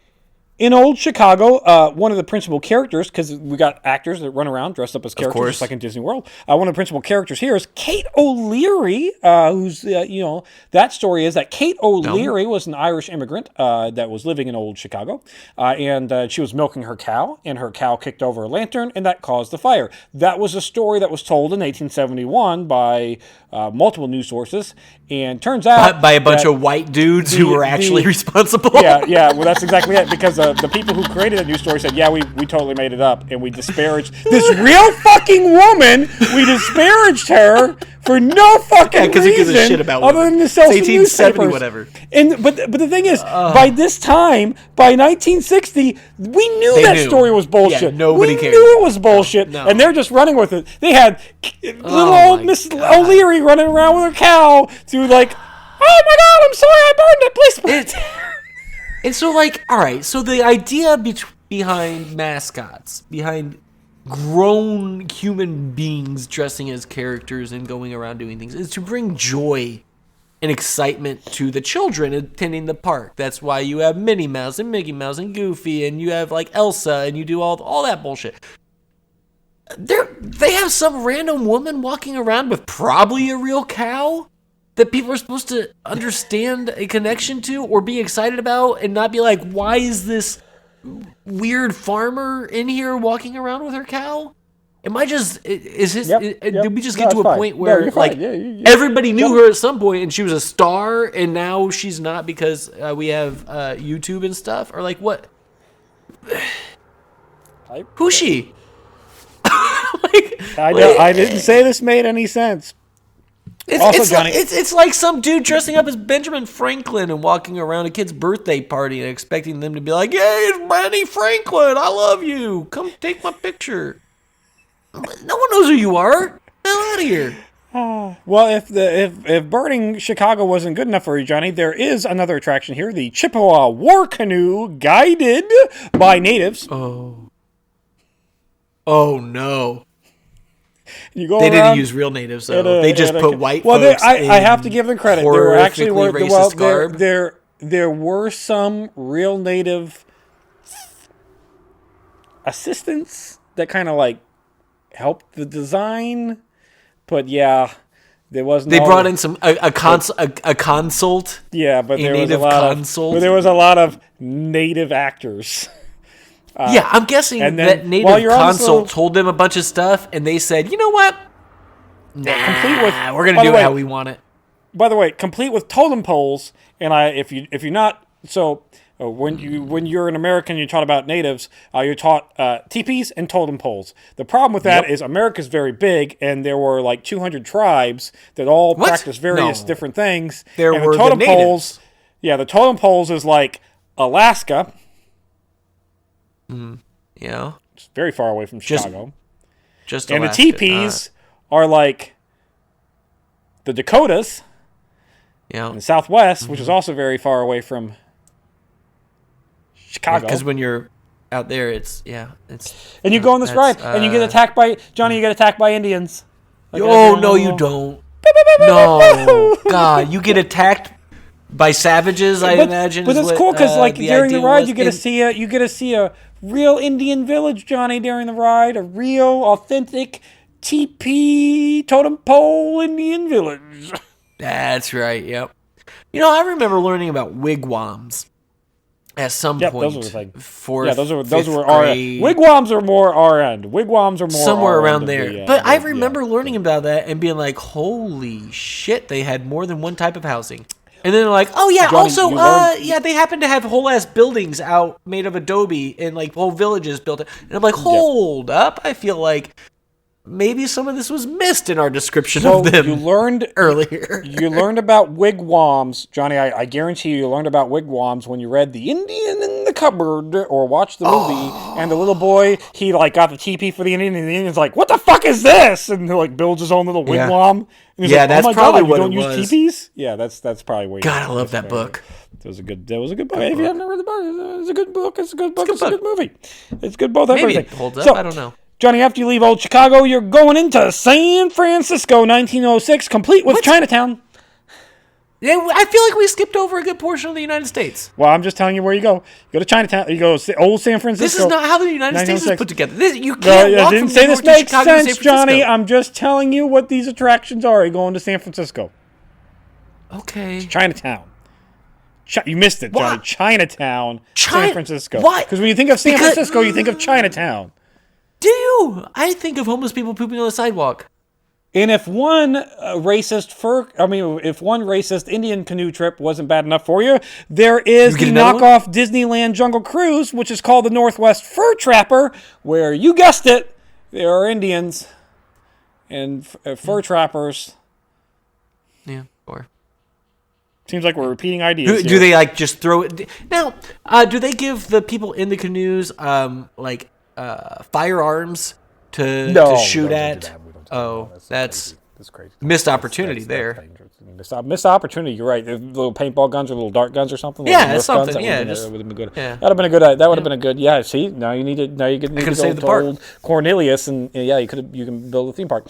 In old Chicago, one of the principal characters, because we got actors that run around dressed up as characters, just like in Disney World. One of the principal characters here is Kate O'Leary, who's, that story is that Kate O'Leary was an Irish immigrant that was living in old Chicago, and she was milking her cow, and her cow kicked over a lantern, and that caused the fire. That was a story that was told in 1871 by multiple news sources, and turns out... By a bunch of white dudes who were actually responsible. Yeah, well, that's exactly it, because the people who created that news story said, yeah, we totally made it up, and we disparaged this real fucking woman. We disparaged her for no fucking reason. Who gives a shit about other than to sell some 1870 newspapers. Whatever. But the thing is, by this time, by 1960, we knew that story was bullshit. Yeah, nobody cared. We knew it was bullshit, and they're just running with it. They had little old Miss O'Leary running around with her cow through like, oh my God, I'm sorry, I burned it. Please burn it. And so, like, all right, so the idea behind mascots, behind grown human beings dressing as characters and going around doing things, is to bring joy and excitement to the children attending the park. That's why you have Minnie Mouse and Mickey Mouse and Goofy, and you have, like, Elsa, and you do all that bullshit. They have some random woman walking around with probably a real cow that people are supposed to understand a connection to or be excited about and not be like, why is this weird farmer in here walking around with her cow? Am I just, did we just get to a point where everybody knew her at some point and she was a star and now she's not because we have YouTube and stuff? Or like, what? Who's she? I didn't say this made any sense. It's like some dude dressing up as Benjamin Franklin and walking around a kid's birthday party and expecting them to be like, "Hey, it's Benny Franklin. I love you. Come take my picture." No one knows who you are. Hell out of here. Well, if burning Chicago wasn't good enough for you, Johnny, there is another attraction here: the Chippewa War Canoe, guided by natives. Oh no. You go they around, didn't use real natives, though. They just put white folks I have to give them credit. There were actually racist garb. There were some real native assistants that kind of like helped the design, but yeah, there wasn't. They brought in a consult. Yeah, but there was a lot of native actors. I'm guessing that native consult told them a bunch of stuff, and they said, "You know what? We're gonna do it how we want it." By the way, complete with totem poles, and if you're not when you're an American, you're taught about natives. You're taught teepees and totem poles. The problem with that is America's very big, and there were like 200 tribes that all practice various different things. There were the totem poles. Yeah, the totem poles is like Alaska. Yeah, it's very far away from Chicago. Just and Alaska. The teepees are like the Dakotas, in the Southwest, which is also very far away from Chicago. Because when you're out there, it's. And you go on this ride, and you get attacked by Johnny. You get attacked by Indians. No, you don't. No, God, you get attacked by savages. I imagine. But it's cool because during the ride, you get to see a real Indian village, Johnny. During the ride, a real, authentic teepee totem pole Indian village. That's right. Yep. I remember learning about wigwams at some point. Those were the thing. Those were our end. Wigwams are more our end. Wigwams are more somewhere around there. But I remember learning about that and being like, "Holy shit!" They had more than one type of housing. And then they're like, "Oh yeah, Johnny, also, they happen to have whole ass buildings out made of adobe and like whole villages built." And I'm like, "Hold up! I feel like." Maybe some of this was missed in our description of them. You learned earlier. You learned about wigwams, Johnny. I guarantee you learned about wigwams when you read The Indian in the Cupboard or watched the movie. And the little boy, he got the teepee for the Indian, and the Indian's like, "What the fuck is this?" And he builds his own little wigwam. And he's like, that's probably what it was. You don't use teepees? Yeah, that's probably what. God, I love that book. That was a good book. If you haven't read the book, it's a good book. It's a good book. It's a good movie. It's good both. Maybe it holds up. I don't know. Johnny, after you leave old Chicago, you're going into San Francisco, 1906, complete with Chinatown. Yeah, I feel like we skipped over a good portion of the United States. Well, I'm just telling you where you go. You go to Chinatown. You go to old San Francisco. This is not how the United States is put together. You can't I didn't say this makes sense, Johnny. I'm just telling you what these attractions are. You're going to San Francisco. Okay. It's Chinatown. You missed it, Johnny. What? Chinatown, San Francisco. What? Because when you think of San Francisco, you think of Chinatown. Do you? I think of homeless people pooping on the sidewalk. And if one racist Indian canoe trip wasn't bad enough for you, there is the knockoff Disneyland Jungle Cruise, which is called the Northwest Fur Trapper, where you guessed it, there are Indians and fur trappers. Yeah, or seems like we're repeating ideas. Do they just throw it now? Do they give the people in the canoes firearms to shoot at? That's crazy. Missed opportunity there. Missed opportunity. You're right. Little paintball guns or little dart guns or something. Yeah, it's something. That would have been good. That would have been a good. That would have been a good. Yeah. See, now you need it. Now you need to go to old Cornelius, and you can build a theme park.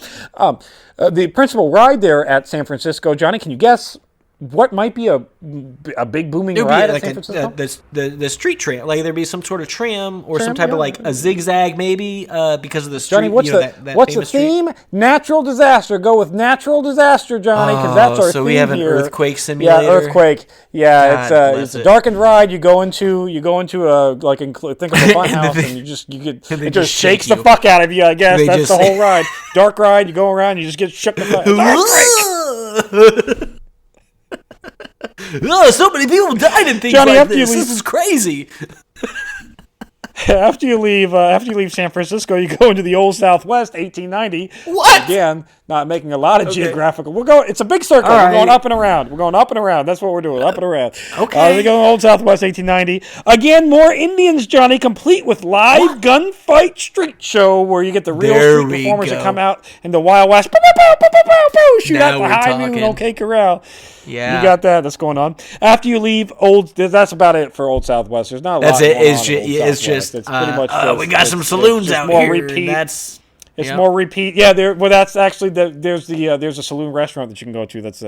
The principal ride there at San Francisco, Johnny. Can you guess? What might be a big booming ride at San Francisco? The street tram. Like there'd be some sort of tram or some type of a zigzag maybe because of the street. Johnny, what's the theme? Natural disaster. Go with natural disaster, Johnny, because that's our theme. So we have an earthquake simulator. Yeah, earthquake. Yeah, it's a darkened ride. You go into a think of a fun house, and it just shakes the fuck out of you. I guess that's the whole ride. Dark ride. You go around, you just get shook the fuck. Oh, so many people died in things Johnny, like this. This is crazy. After you leave San Francisco, you go into the Old Southwest, 1890. What? Again, not making a lot of geographical. It's a big circle. All we're going up and around. That's what we're doing, up and around. Okay. We go Old Southwest, 1890. Again, more Indians, Johnny, complete with live gunfight street show where you get the real street performers that come out in the Wild West. Shoot out the high noon, OK Corral. Yeah, you got that. That's going on. After you leave that's about it for Old Southwest. There's not a lot. It's just pretty much. We got some saloons out here. Repeat. It's more repeat. Yeah, that's actually there's a saloon restaurant that you can go to. That's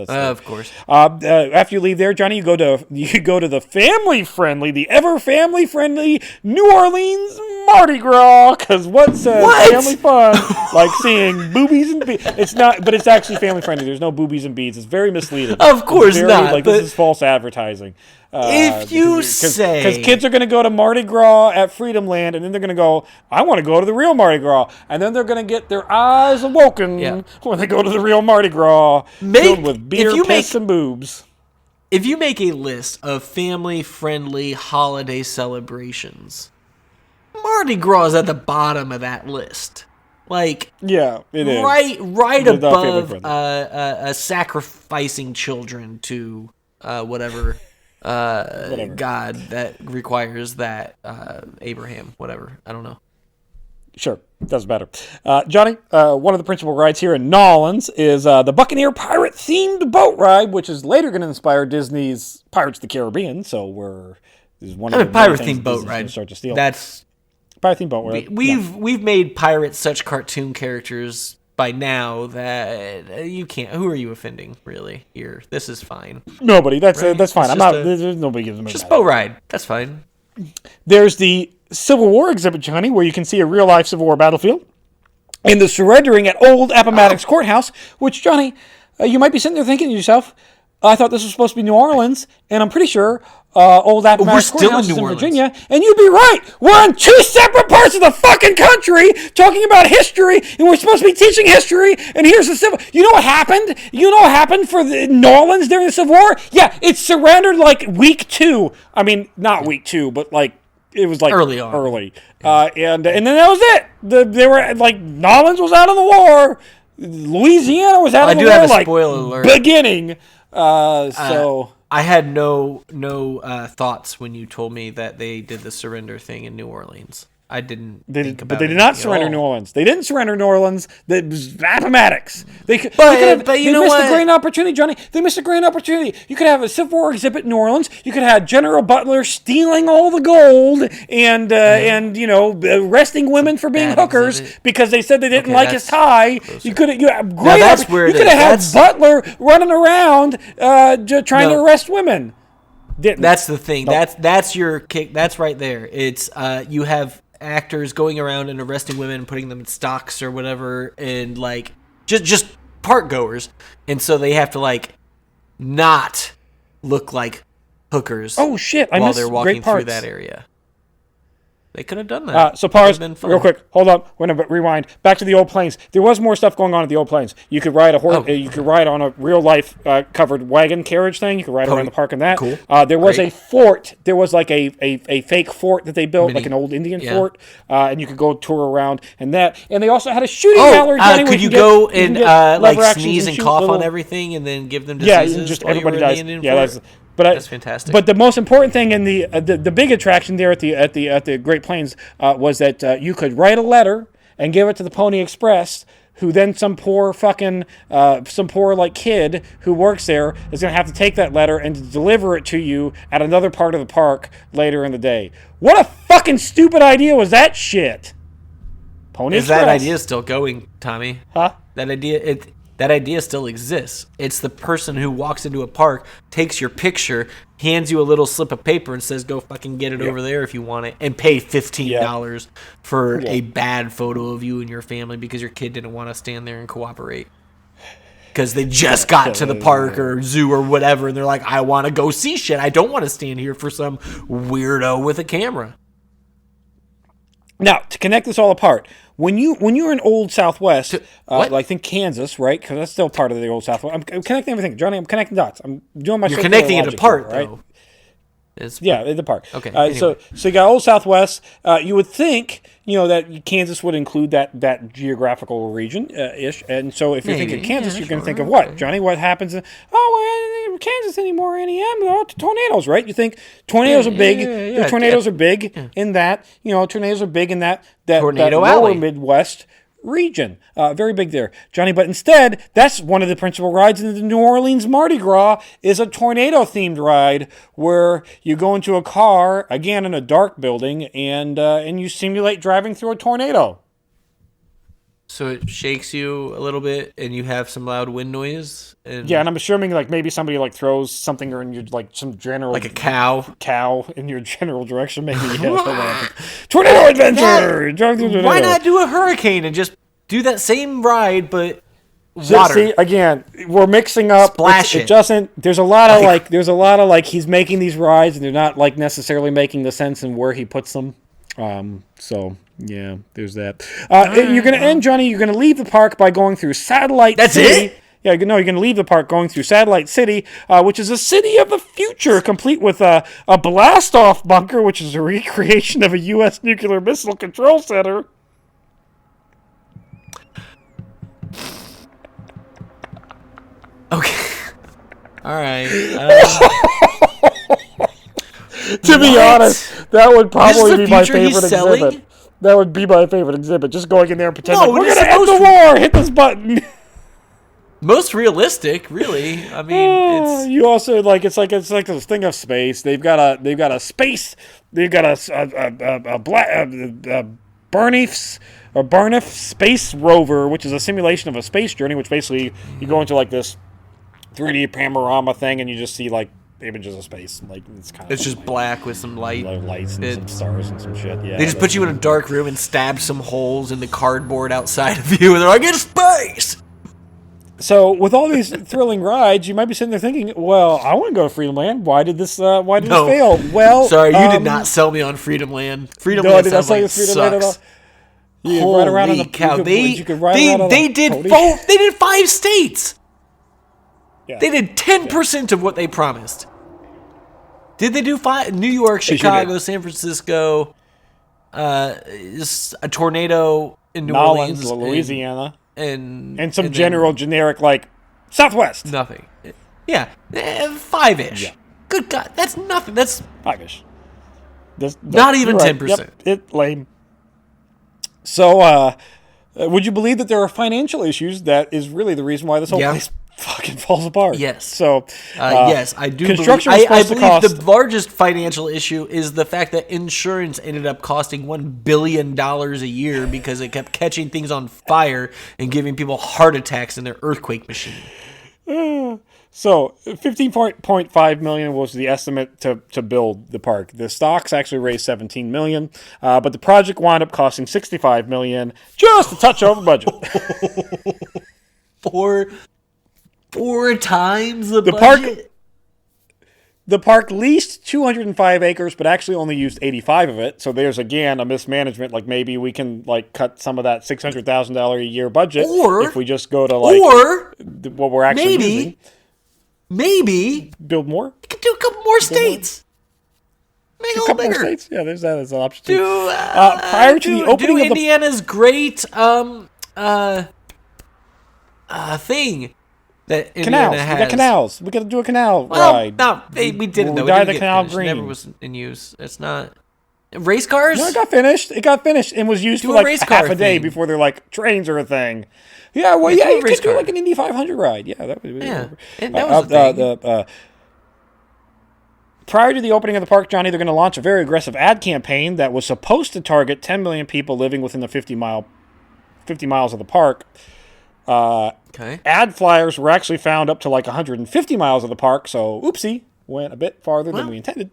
of course. After you leave there, Johnny, you go to the ever family friendly New Orleans Mardi Gras. Because what's family fun like seeing boobies and beads? It's not, but it's actually family friendly. There's no boobies and beads. It's very misleading. Of course not. This is false advertising. If you say... Because kids are going to go to Mardi Gras at Freedomland, and then they're going to go, I want to go to the real Mardi Gras. And then they're going to get their eyes awoken when they go to the real Mardi Gras filled with beer, piss, and boobs. If you make a list of family-friendly holiday celebrations, Mardi Gras is at the bottom of that list. It is. Right above sacrificing children to whatever... God that requires that Abraham, whatever. I don't know. Sure, doesn't matter. Johnny, one of the principal rides here in Nolans is the Buccaneer Pirate-themed boat ride, which is later going to inspire Disney's Pirates of the Caribbean, so we're This is one of the pirate things themed boat Disney's gonna ride. start to steal. That's Pirate themed boat ride. we've made pirates such cartoon characters by now that you can't. Who are you offending, really? Here, this is fine. Nobody. That's fine. It's I'm not. just There's nobody gives them a Just bad boat ride. That's fine. There's the Civil War exhibit, Johnny, where you can see a real-life Civil War battlefield. And the surrendering at Old Appomattox Courthouse, which, Johnny, you might be sitting there thinking to yourself, I thought this was supposed to be New Orleans, and I'm pretty sure Old Appomattox Courthouse is in Virginia. And you'd be right. We're in two separate parts of the fucking country talking about history, and we're supposed to be teaching history, and here's the Civil... You know what happened? You know what happened for New Orleans during the Civil War? Yeah, it surrendered like week 2. I mean, not week 2, but like... It was like early on. And then that was it. They were like, New Orleans was out of the war. Louisiana was out of the war. I do have a spoiler alert. Beginning. So I had no thoughts when you told me that they did the surrender thing in New Orleans. I didn't think about it. But they did not surrender New Orleans. They didn't surrender New Orleans. That was Appomattox. They missed a great opportunity, Johnny. They missed a great opportunity. You could have a Civil War exhibit in New Orleans. You could have General Butler stealing all the gold and arresting women for being hookers because they said they didn't like his tie. Closer. You could have had Butler running around trying to arrest women. That's the thing. That's your kick. That's right there. It's you have actors going around and arresting women and putting them in stocks or whatever, and like just park goers, and so they have to like not look like hookers. Oh shit! While they're walking through that area. They could have done that. So pause real quick. Hold up. We're gonna rewind back to the old plains. There was more stuff going on at the old plains. You could ride a horse. You could ride on a real life covered wagon carriage thing. You could ride around the park in that. Cool. There was a fort. There was like a fake fort that they built, like an old Indian fort, and you could go tour around and that. And they also had a shooting gallery. Could you go and like sneeze and cough on everything and then give them diseases? Yeah, just everybody dies. That's fantastic. But the most important thing in the big attraction there at the Great Plains was that you could write a letter and give it to the Pony Express, who then some poor kid who works there is going to have to take that letter and deliver it to you at another part of the park later in the day. What a fucking stupid idea was that shit? Pony Express. That idea still going, Tommy? Huh? That idea still exists. It's the person who walks into a park, takes your picture, hands you a little slip of paper and says, go fucking get it over there if you want it, and pay $15 for a bad photo of you and your family because your kid didn't want to stand there and cooperate. Because they just got to the park or zoo or whatever, and they're like, I want to go see shit. I don't want to stand here for some weirdo with a camera. Now, to connect this all apart, when you're in Old Southwest, like think Kansas, right? Because that's still part of the Old Southwest. I'm connecting everything, Johnny. I'm connecting dots. I'm doing my. You're connecting it apart, right? Though. The park. Okay. Anyway. So you got Old Southwest. You would think that Kansas would include that geographical region ish. And so if you're thinking Kansas, you're going to think of what, Johnny? What happens? We're not in Kansas anymore. Tornadoes, right? You think tornadoes are big. Tornadoes are big in that. Tornadoes are big in that Tornado lower Alley. Midwest region. Very big there, Johnny. But instead, that's one of the principal rides in the New Orleans Mardi Gras is a tornado-themed ride where you go into a car, again in a dark building, and you simulate driving through a tornado. So it shakes you a little bit, and you have some loud wind noise. And I'm assuming like maybe somebody like throws something or in your like some general like a cow in your general direction. Maybe tornado adventure. Why not do a hurricane and just do that same ride but water? See, again, we're mixing up. Splash it doesn't. There's a lot of like he's making these rides and they're not like necessarily making the sense in where he puts them. So yeah, there's that. You're going to end, Johnny. You're going to leave the park by going through Satellite City. That's it? Yeah, no, you're going to leave the park going through Satellite City, which is a city of the future, complete with a blast-off bunker, which is a recreation of a U.S. nuclear missile control center. Okay. All right. To be honest, that would probably be my favorite exhibit. That would be my favorite exhibit. Just going in there and pretending we're going to end the war. Hit this button. most realistic, really. I mean, it's you also it's like this thing of space. They've got a space. They've got a Barnif space rover, which is a simulation of a space journey. Which basically you go into like this 3D panorama thing, and you just see like images of space. Like it's just black with some lights and some stars and some shit. Yeah, they just put you in a dark room and stab some holes in the cardboard outside of you, and they're like, "It's space." So with all these thrilling rides, you might be sitting there thinking, "Well, I want to go to Freedomland. Why did this this fail?" Well, sorry, you did not sell me on Freedomland. Freedomland sounds like it sucks. Holy cow! They did 5 states. Yeah. They did 10% of what they promised. Did they do 5? New York, Chicago, San Francisco, a tornado in New Orleans, Louisiana, and some generic like Southwest. Nothing. Yeah, 5-ish. Yeah. Good God, that's nothing. That's 5-ish. Not even 10%. Yep, it's lame. So, would you believe that there are financial issues that is really the reason why this whole place fucking falls apart? Yes. So, yes, I do construction believe. I believe the largest financial issue is the fact that insurance ended up costing $1 billion a year because it kept catching things on fire and giving people heart attacks in their earthquake machine. So, $15.5 million was the estimate to build the park. The stocks actually raised $17 million, but the project wound up costing $65 million, just a touch over budget. Four times the budget. The park leased 205 acres, but actually only used 85 of it. So there's again a mismanagement. Like maybe we can cut some of that $600,000 a year budget, or if we just go to what we're actually using. Maybe build more. You could do a couple more states. Make it a little bigger. More states. Yeah, there's that as an option too. Prior to the opening of Indiana's great thing. That canals. Has. We got canals. We got to do a canal ride. No, we didn't. We dyed the canal green. It never was in use. It's not race cars. No, it got finished. It got finished and was used for like half a day before they're like trains are a thing. Yeah, well, you could do like an Indy 500 ride. Yeah, that would be. Yeah, and that was a thing. Prior to the opening of the park, Johnny, they're going to launch a very aggressive ad campaign that was supposed to target 10 million people living within the 50 miles of the park. Ad flyers were actually found up to like 150 miles of the park, so oopsie, went a bit farther than we intended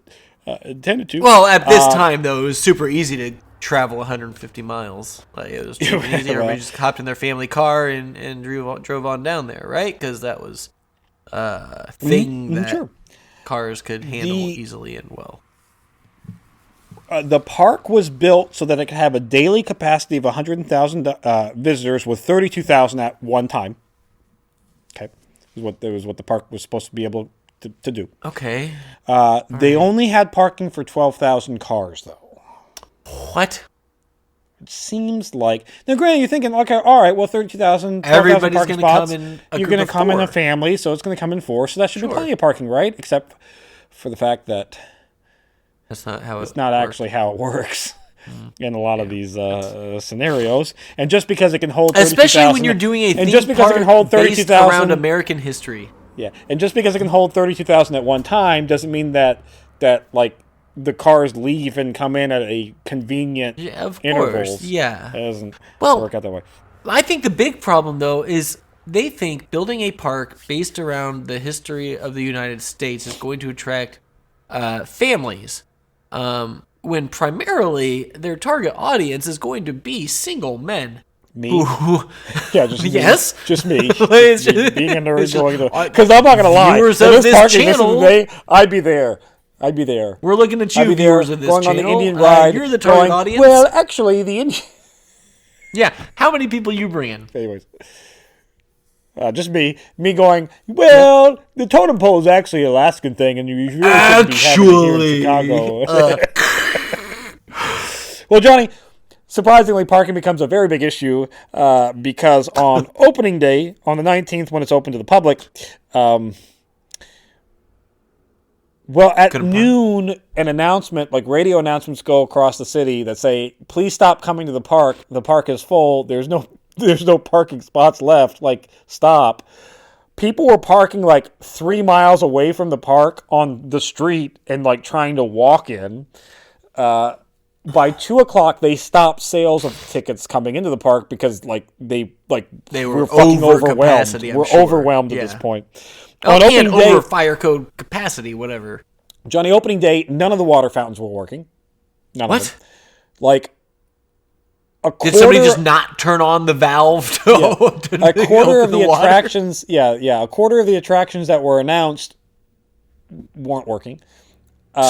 to. Well, at this time, though, it was super easy to travel 150 miles. Like, it was super easy. Everybody just hopped in their family car and drove on down there, right? Because that was a thing that cars could handle easily and well. The park was built so that it could have a daily capacity of 100,000 visitors with 32,000 at one time. Okay. That was what the park was supposed to be able to do. Okay. They only had parking for 12,000 cars, though. What? It seems like... Now, granted, you're thinking, okay, all right, well, 32,000, 12,000 everybody's parking spots. You're going to come in a family, so it's going to come in 4, so that should be plenty of parking, right? Except for the fact that... That's not how it's not actually how it works in a lot of these scenarios. And just because it can hold 32,000... Especially when you're doing a theme park based around American history. Yeah, and just because it can hold 32,000 at one time doesn't mean that like the cars leave and come in at a convenient intervals. Yeah. It doesn't work out that way. I think the big problem, though, is they think building a park based around the history of the United States is going to attract families. When primarily their target audience is going to be single men. Me? Yeah, just yes, just me. Being a nerd going to... Because I'm not going to lie. Viewers of this channel... I'd be there. We're looking at you, viewers of this going channel. On the Indian ride, you're the target audience. Well, actually, the Indian... Yeah, how many people you bringing? Anyways. Just me going, well, the totem pole is actually an Alaskan thing, and you really shouldn't be having it here in Chicago. Well, Johnny, surprisingly, parking becomes a very big issue because on opening day, on the 19th, when it's open to the public, at noon, an announcement, like radio announcements go across the city that say, please stop coming to the park. The park is full. There's no parking spots left. Like, stop. people were parking like 3 miles away from the park on the street and like trying to walk in. By 2:00, they stopped sales of tickets coming into the park because they were fucking overwhelmed. We're overwhelmed at this point. On opening day, over fire code capacity, whatever. Johnny, opening day, none of the water fountains were working. None of them. Like did somebody just not turn on the valve to a quarter of the attractions? A quarter of the attractions that were announced weren't working.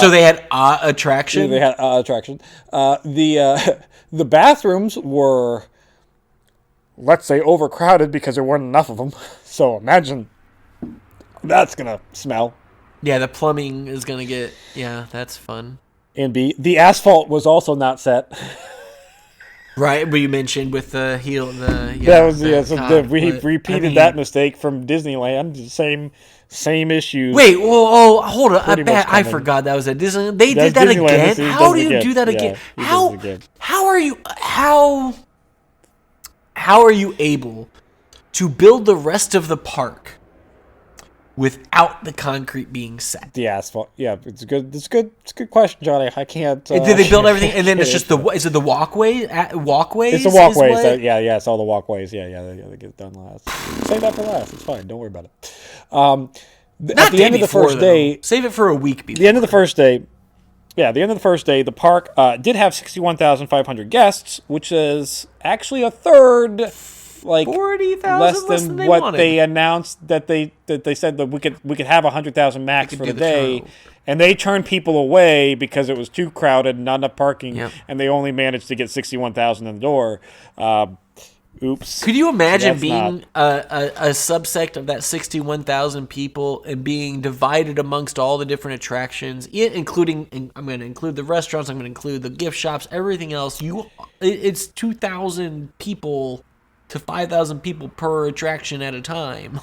So they had attraction? They had attraction. The bathrooms were, let's say, overcrowded because there weren't enough of them. So imagine that's going to smell. Yeah, the plumbing is going to get, that's fun. And B, the asphalt was also not set. Right, but you mentioned with the heel, we repeated that mistake from Disneyland. Same issue. Wait, hold on. I forgot that was at Disneyland. They did that again? How do you do that again? How are you able to build the rest of the park without the concrete being set? The asphalt. Yeah, it's a good question, Johnny. I can't. Did they build everything and then it's just is it the walkway? Walkways? It's the walkways. It's all the walkways. Yeah, they get done last. Save that for last. It's fine. Don't worry about it. At the end of the first day, save it for a week before. The end of the first day, the park did have 61,500 guests, which is actually a third, like 40,000 less than what they announced that they said that we could have 100,000 max for the day, and they turned people away because it was too crowded, not enough parking, and they only managed to get 61,000 in the door. Oops. Could you imagine being a subsect of that 61,000 people and being divided amongst all the different attractions, including, I'm going to include the restaurants, I'm going to include the gift shops, everything else. It's 2,000 people to 5,000 people per attraction at a time.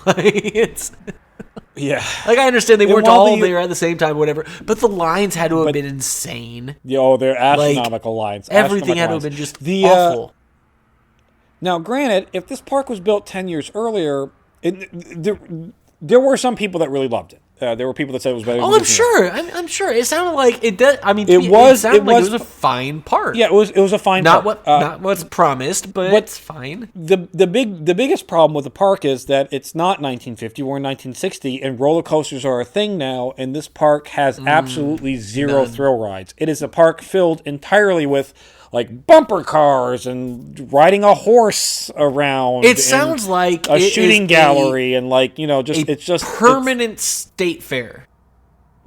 Yeah. Like, I understand they weren't all there at the same time, whatever, but the lines had to have been insane. They're astronomical lines. Everything had to have been just awful. Now, granted, if this park was built 10 years earlier, there were some people that really loved it. There were people that said it was better. I'm sure. I'm sure. It sounded like it did. I mean, it was a fine park. Yeah, it was a fine park. Not what's promised, but it's fine. The biggest problem with the park is that it's not 1950. We're in 1960, and roller coasters are a thing now. And this park has absolutely zero thrill rides. It is a park filled entirely with like bumper cars and riding a horse around. It sounds like a shooting gallery and it's just permanent state fair.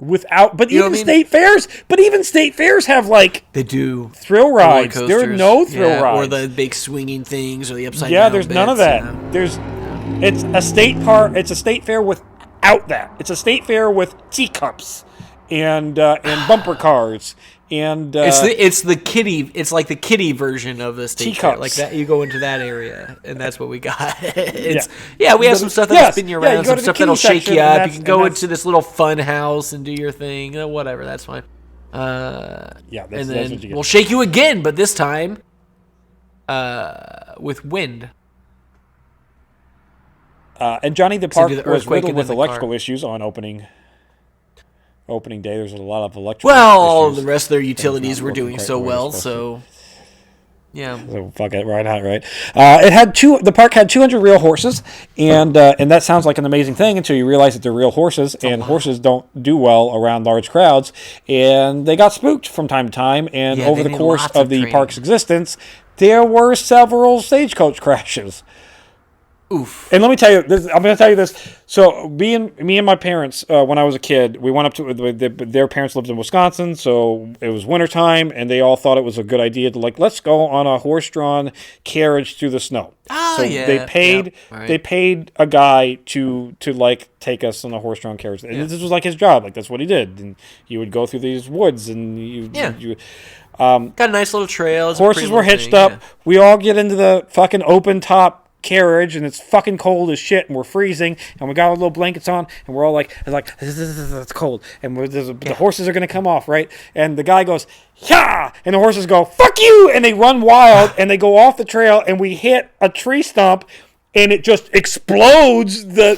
Even state fairs have they do thrill rides. There are no thrill rides, or the big swinging things, or the upside down. There's none of that. It's a state park. It's a state fair without that. It's a state fair with teacups and bumper cars. And it's like the kiddie version of the state fair. Like that, you go into that area, and that's what we got. We have some stuff that'll spin you around, some stuff that'll shake you up. You can go into this little fun house and do your thing, whatever. That's fine. That's and then what you get. We'll shake you again, but this time, with wind. And Johnny, the park was riddled with electrical issues on opening day. There's a lot of electrical issues. The rest of their utilities were doing so well, so yeah. So fuck it, right. The park had 200 real horses, and that sounds like an amazing thing until you realize that they're real horses, and horses don't do well around large crowds, and they got spooked from time to time, and over the course of the park's existence, there were several stagecoach crashes. Oof. And let me tell you this. I'm going to tell you this. So, me and my parents, when I was a kid, we went up to their parents lived in Wisconsin. So it was wintertime, and they all thought it was a good idea to let's go on a horse-drawn carriage through the snow. They paid a guy to take us on a horse-drawn carriage, and this was like his job. That's what he did, and he would go through these woods, and you got a nice little trail. Horses were hitched up. Yeah. We all get into the fucking open top carriage, and it's fucking cold as shit, and we're freezing, and we got our little blankets on, and we're all it's cold, and the horses are going to come off, right? And the guy goes, yeah, and the horses go, fuck you, and they run wild, and they go off the trail, and we hit a tree stump, and it just explodes the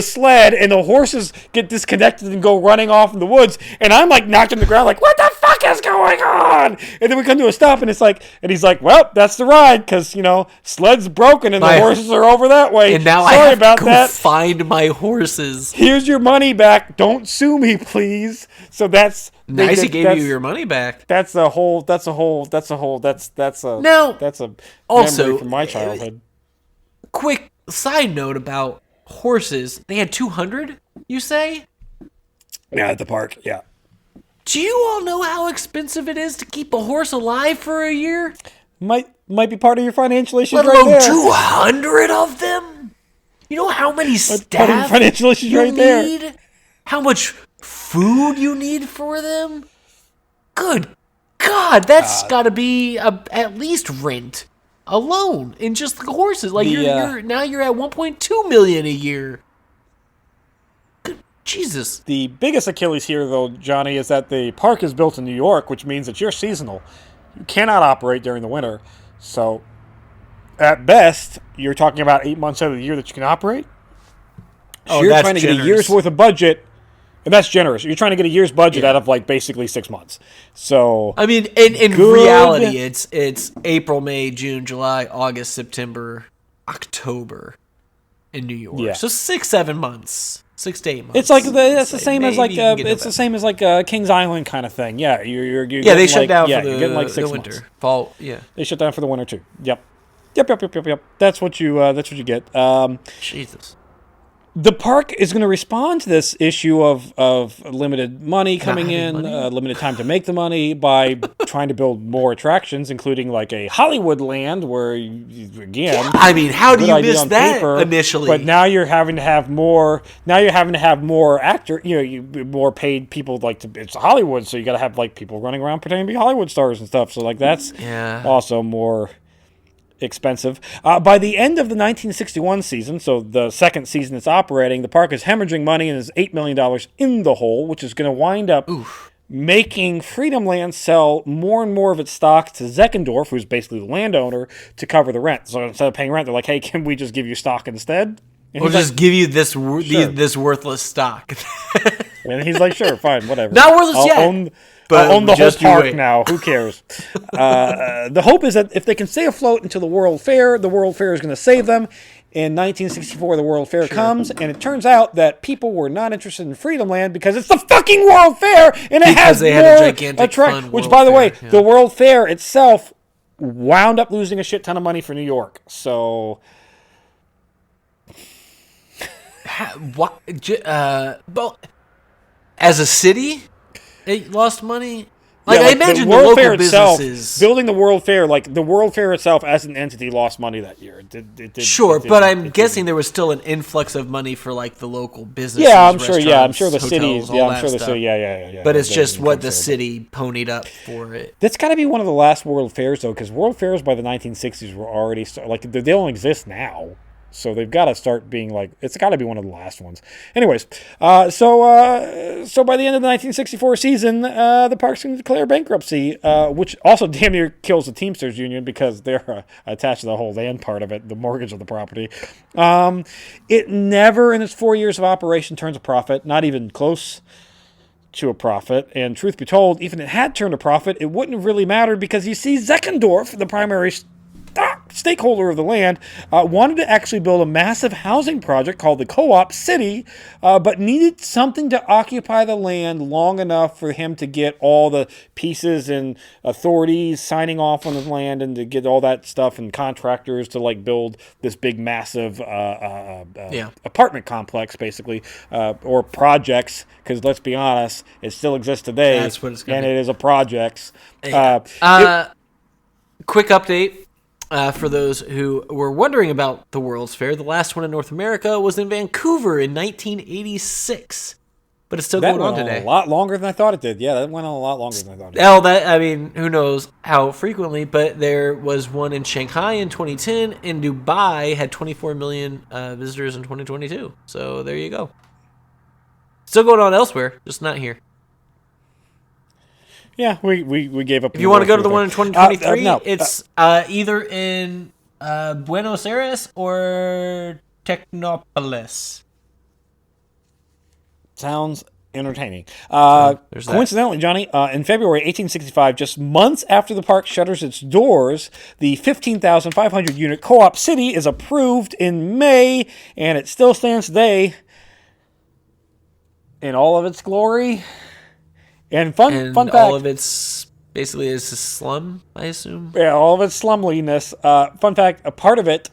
sled, and the horses get disconnected and go running off in the woods, and I'm like knocked on the ground like, what the fuck is going on? And then we come to a stop, and he's like, well, that's the ride, because sled's broken and the horses are over that way, and now sorry I have about to go that. find my horses. Here's your money back, don't sue me, please. So that's nice. He gave you your money back. That's a memory from my childhood. Quick side note about horses. They had 200, you say? Yeah, at the park, yeah. Do you all know how expensive it is to keep a horse alive for a year? Might be part of your financial issues Let right alone there. 200 of them? You know how many staff financial issues you right need? there. How much food you need for them? Good God, that's got to be at least rent alone in just the horses. Like you're now you're at 1.2 million a year. Good Jesus. The biggest Achilles here, though, Johnny, is that the park is built in New York, which means that you're seasonal. You cannot operate during the winter. So, at best, you're talking about 8 months out of the year that you can operate. So you're trying to get a year's worth of budget. And that's generous. You're trying to get a year's budget out of basically 6 months. So I mean, in reality, it's April, May, June, July, August, September, October in New York. Yeah. So 6-7 months, 6 to 8 months. It's like that's the same as it's the same as Kings Island kind of thing. Yeah, you're they shut down for you're getting 6 winter, months. fall. Yeah, they shut down for the winter too. Yep. That's what you get. Jesus. The park is going to respond to this issue of limited money coming in, limited time to make the money by trying to build more attractions, including like a Hollywood land where, again, I mean, how do you miss that initially? But now you're having to have more. Now you're having to have more more paid people. It's Hollywood, so you got to have people running around pretending to be Hollywood stars and stuff. So that's also more expensive. By the end of the 1961 season, so the second season it's operating, the park is hemorrhaging money and is $8 million in the hole, which is going to wind up making Freedomland sell more and more of its stock to Zeckendorf, who's basically the landowner, to cover the rent. So instead of paying rent, they're like, hey, can we just give you stock instead? And we'll just give you this worthless stock. And he's like, sure, fine, whatever. Not worthless yet. I'll own the whole park now. Who cares? The hope is that if they can stay afloat until the World Fair, the World Fair is going to save them. In 1964, the World Fair comes, and it turns out that people were not interested in Freedomland because it's the fucking World Fair, and it has they had a gigantic fun which, World by the way, Fair, the World Fair itself wound up losing a shit ton of money for New York. So, what? As a city, it lost money. I imagine the local Fair businesses itself, building the World Fair, the World Fair itself as an entity lost money that year. But I'm guessing there was still an influx of money for the local businesses. Yeah, I'm sure. Yeah, I'm sure the cities. Yeah, I'm sure the city. Yeah. But it's just what the city ponied up for it. That's got to be one of the last World Fairs, though, because World Fairs by the 1960s were already they don't exist now. So they've got to start being it's got to be one of the last ones. Anyways, so by the end of the 1964 season, the park's going to declare bankruptcy, which also damn near kills the Teamsters Union because they're attached to the whole land part of it, the mortgage of the property. It never in its 4 years of operation turns a profit, not even close to a profit. And truth be told, even if it had turned a profit, it wouldn't have really mattered because you see Zeckendorf, the primary stakeholder of the land, wanted to actually build a massive housing project called the Co-op City, but needed something to occupy the land long enough for him to get all the pieces and authorities signing off on the land and to get all that stuff and contractors to build this big massive apartment complex, basically, or projects, because let's be honest, it still exists today. That's what it's gonna be. It is a projects. Quick update. For those who were wondering about the World's Fair, the last one in North America was in Vancouver in 1986, but it's still going on today. A lot longer than I thought it did. Yeah, that went on a lot longer than I thought it did. Who knows how frequently, but there was one in Shanghai in 2010, and Dubai had 24 million visitors in 2022. So there you go. Still going on elsewhere, just not here. Yeah, we gave up. If you want to go to the one in 2023, it's either in Buenos Aires or Technopolis? Sounds entertaining. There's that. Coincidentally, Johnny, in February 1865, just months after the park shutters its doors, the 15,500 unit co-op city is approved in May, and it still stands today in all of its glory. And fun fact, all of its basically is a slum, I assume. Yeah, all of its slumliness. Fun fact, a part of it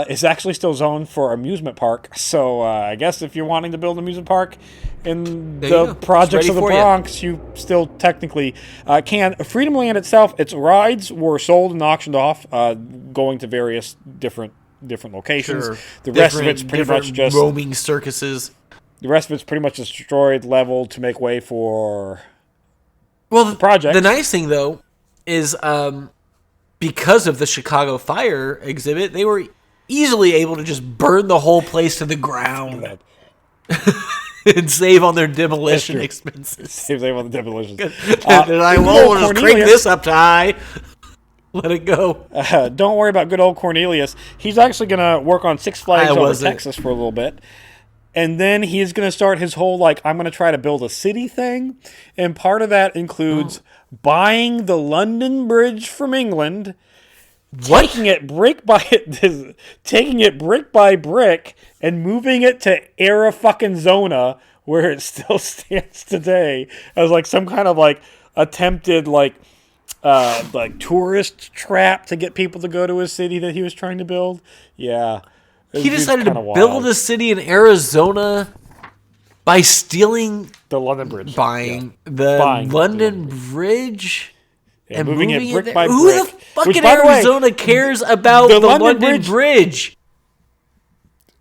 is actually still zoned for amusement park. So I guess if you're wanting to build an amusement park in the projects of the Bronx, you still technically can. Freedomland itself, its rides were sold and auctioned off, going to various different locations. Sure. The rest of it's pretty much just roaming circuses. The rest of it's pretty much destroyed, leveled to make way for... Well, project. The nice thing, though, is because of the Chicago Fire exhibit, they were easily able to just burn the whole place to the ground and save on their demolition expenses. Save on the demolition. I won't just crank this up to high. Let it go. Don't worry about good old Cornelius. He's actually going to work on Six Flags over Texas for a little bit. And then he's going to start his whole, I'm going to try to build a city thing. And part of that includes buying the London Bridge from England, taking it brick by brick, and moving it to Era fucking Zona, where it still stands today, as some kind of attempted tourist trap to get people to go to a city that he was trying to build. Yeah. He decided to build a city in Arizona by stealing the London Bridge, buying the London Bridge, and moving it brick by brick. Who the fuck in Arizona cares about the London Bridge?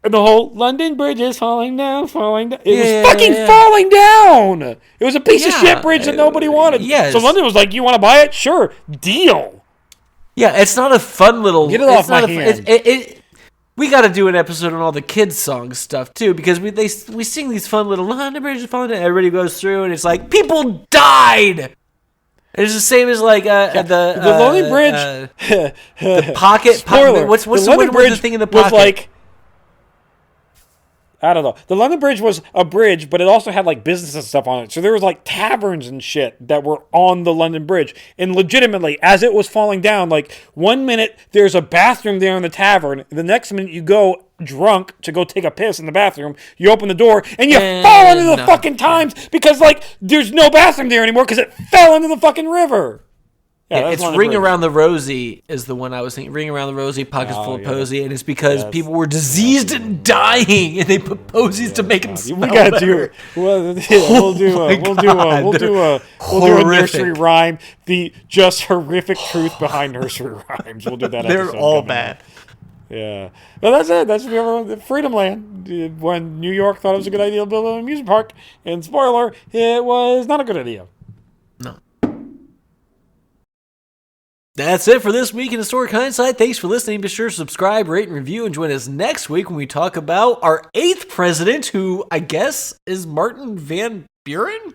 And the whole London Bridge is falling down. It was fucking falling down. It was a piece of shit bridge that nobody wanted. Yes. So London was like, "You want to buy it? Sure, deal." Yeah, it's not a fun little. Get it off my hand. We got to do an episode on all the kids' songs stuff too, because we sing these fun little London Bridge is falling down. Everybody goes through, and it's like people died. It's the same as the London Bridge, the pocket. Spoiler. What's the thing in the pocket? Was I don't know. The London Bridge was a bridge, but it also had business and stuff on it. So there was taverns and shit that were on the London Bridge. And legitimately, as it was falling down, 1 minute there's a bathroom there in the tavern. The next minute you go drunk to go take a piss in the bathroom. You open the door and you fall into the fucking Times because there's no bathroom there anymore because it fell into the fucking river. Yeah, it's Ring Around the Rosie is the one I was thinking. Ring Around the Rosie, Pockets Full of Posy, and it's because people were diseased and dying, and they put posies to make them smell better. We'll do a nursery rhyme. The just horrific truth behind nursery rhymes. We'll do that. They're all bad. Yeah, but that's it. That's Freedomland. When New York thought it was a good idea to build an amusement park, and spoiler, it was not a good idea. No. That's it for this week in Historic Hindsight. Thanks for listening. Be sure to subscribe, rate, and review, and join us next week when we talk about our 8th president, who I guess is Martin Van Buren?